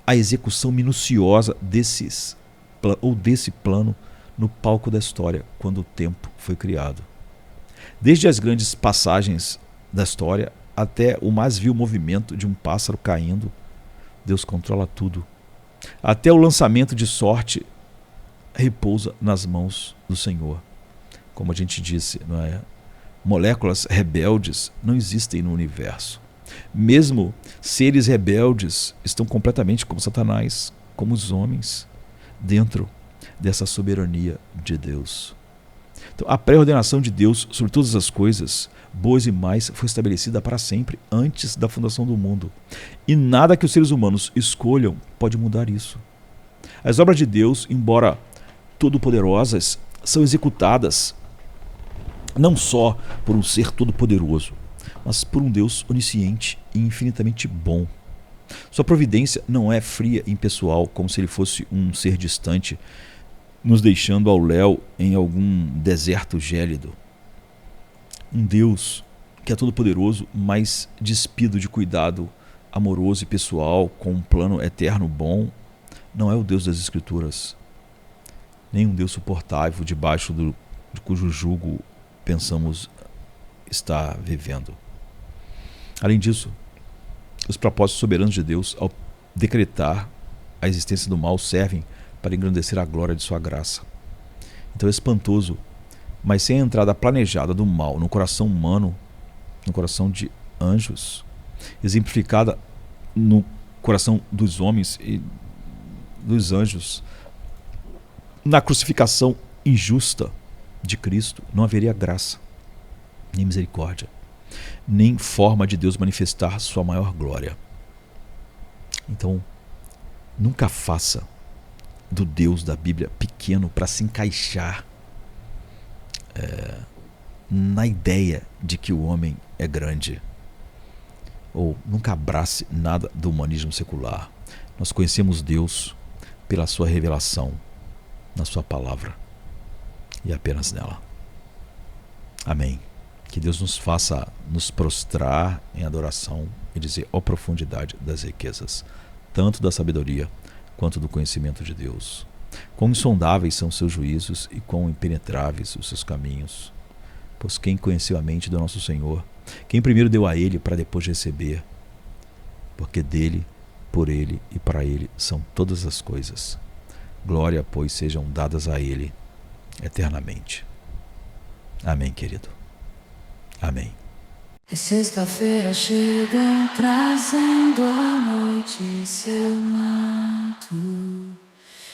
a execução minuciosa desse plano no palco da história quando o tempo foi criado. Desde as grandes passagens da história até o mais vil movimento de um pássaro caindo, Deus controla tudo. Até o lançamento de sorte repousa nas mãos do Senhor. Como a gente disse, moléculas rebeldes não existem no universo. Mesmo seres rebeldes estão completamente como Satanás, como os homens, dentro dessa soberania de Deus. Então, a pré-ordenação de Deus sobre todas as coisas, boas e más, foi estabelecida para sempre, antes da fundação do mundo. E nada que os seres humanos escolham pode mudar isso. As obras de Deus, embora todo-poderosas, são executadas não só por um ser todo-poderoso, mas por um Deus onisciente e infinitamente bom. Sua providência não é fria e impessoal, como se ele fosse um ser distante, nos deixando ao léu em algum deserto gélido. Um Deus que é todo-poderoso, mas despido de cuidado amoroso e pessoal, com um plano eterno bom, não é o Deus das Escrituras, nem um Deus suportável debaixo de cujo jugo pensamos estar vivendo. Além disso, os propósitos soberanos de Deus, ao decretar a existência do mal, servem para engrandecer a glória de sua graça. Então é espantoso, mas sem a entrada planejada do mal no coração humano, no coração de anjos, exemplificada no coração dos homens e dos anjos, na crucificação injusta de Cristo, não haveria graça, nem misericórdia, nem forma de Deus manifestar sua maior glória. Então, nunca faça do Deus da Bíblia pequeno para se encaixar na ideia de que o homem é grande. Ou nunca abrace nada do humanismo secular. Nós conhecemos Deus pela sua revelação, na sua palavra, e apenas nela. Amém. Que Deus nos faça nos prostrar em adoração e dizer: ó profundidade das riquezas, tanto da sabedoria quanto do conhecimento de Deus. Quão insondáveis são os seus juízos e quão impenetráveis os seus caminhos. Pois quem conheceu a mente do nosso Senhor? Quem primeiro deu a Ele para depois receber? Porque dele, por Ele e para Ele são todas as coisas. Glória, pois, sejam dadas a Ele eternamente. Amém, querido. Amém. É sexta-feira chega trazendo a noite em seu manto.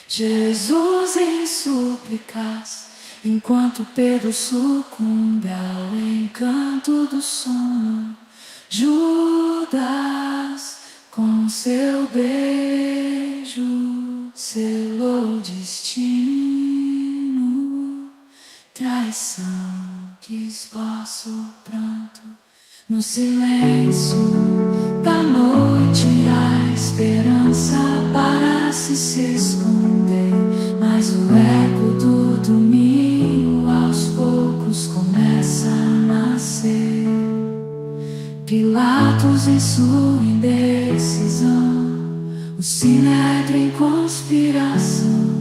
Jesus em súplicas, enquanto Pedro sucumbe ao encanto do sono. Judas, com seu beijo, selou o destino. Traição que esboça o pranto no silêncio da noite, a esperança parece se esconder, mas o eco do domingo aos poucos começa a nascer. Pilatos em sua indecisão, o sinédrio em conspiração,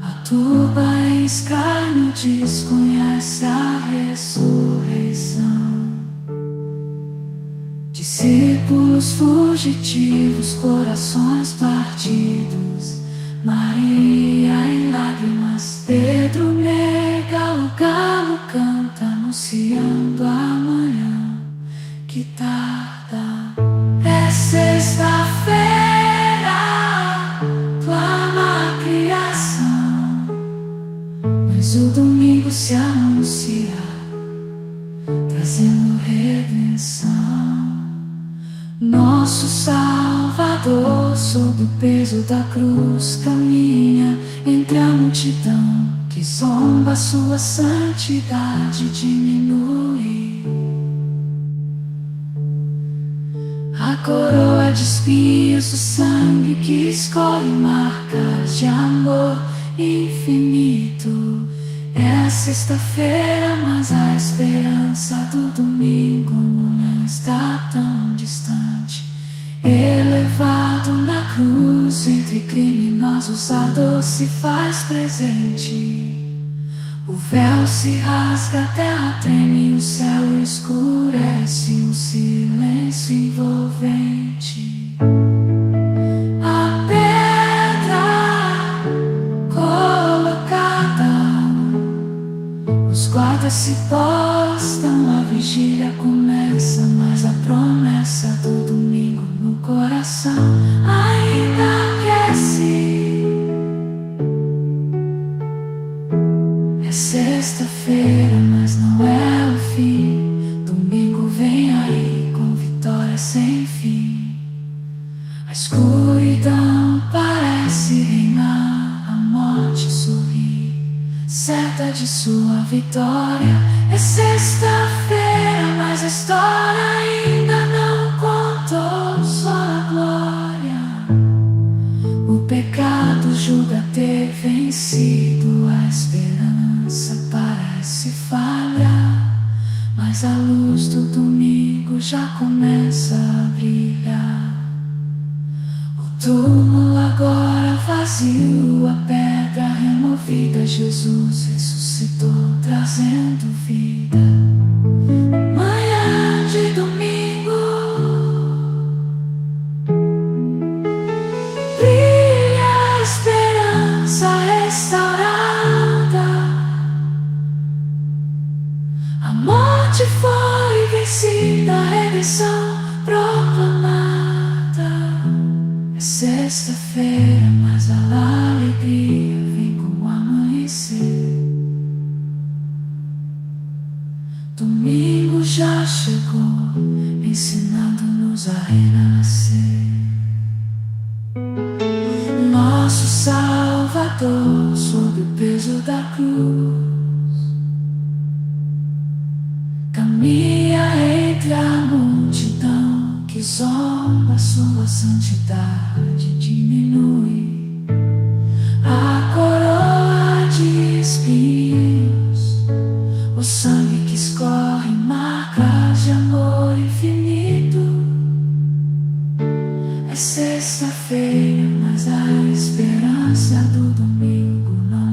a turba em escárnio desconhece a ressurreição. Discípulos fugitivos, corações partidos, Maria em lágrimas, Pedro nega, o galo canta anunciando a manhã que tarda. É sexta-feira, clama a criação, mas o domingo se anuncia, trazendo redenção. Nosso Salvador, sob o peso da cruz, caminha entre a multidão que zomba, sua santidade diminui. A coroa de espinhos, o sangue que escolhe marcas de amor infinito. É a sexta-feira, mas a esperança do domingo não está tão distante. Elevado na cruz entre criminosos, a dor se faz presente. O véu se rasga, a terra treme, o céu escurece, um silêncio envolvente. A pedra colocada, os guardas se postam, a vigília começa, mas a promessa do domingo no coração ainda aquece. É sexta-feira. dia de sua vitória. É sexta-feira, mas a história ainda não contou sua glória. O pecado julga ter vencido, a esperança parece falhar, mas a luz do domingo já começa a brilhar. O túmulo agora vazio, a pedra removida, Jesus ressuscitou, trazendo vida. Manhã de domingo, brilha a esperança restaurada. A morte foi vencida, a redenção proclamada. É sexta-feira, mas a alegria vem com o amanhecer. Domingo já chegou, ensinando-nos a renascer. Nosso Salvador, sob o peso da cruz, caminha entre a multidão que zomba, sua santidade diminui.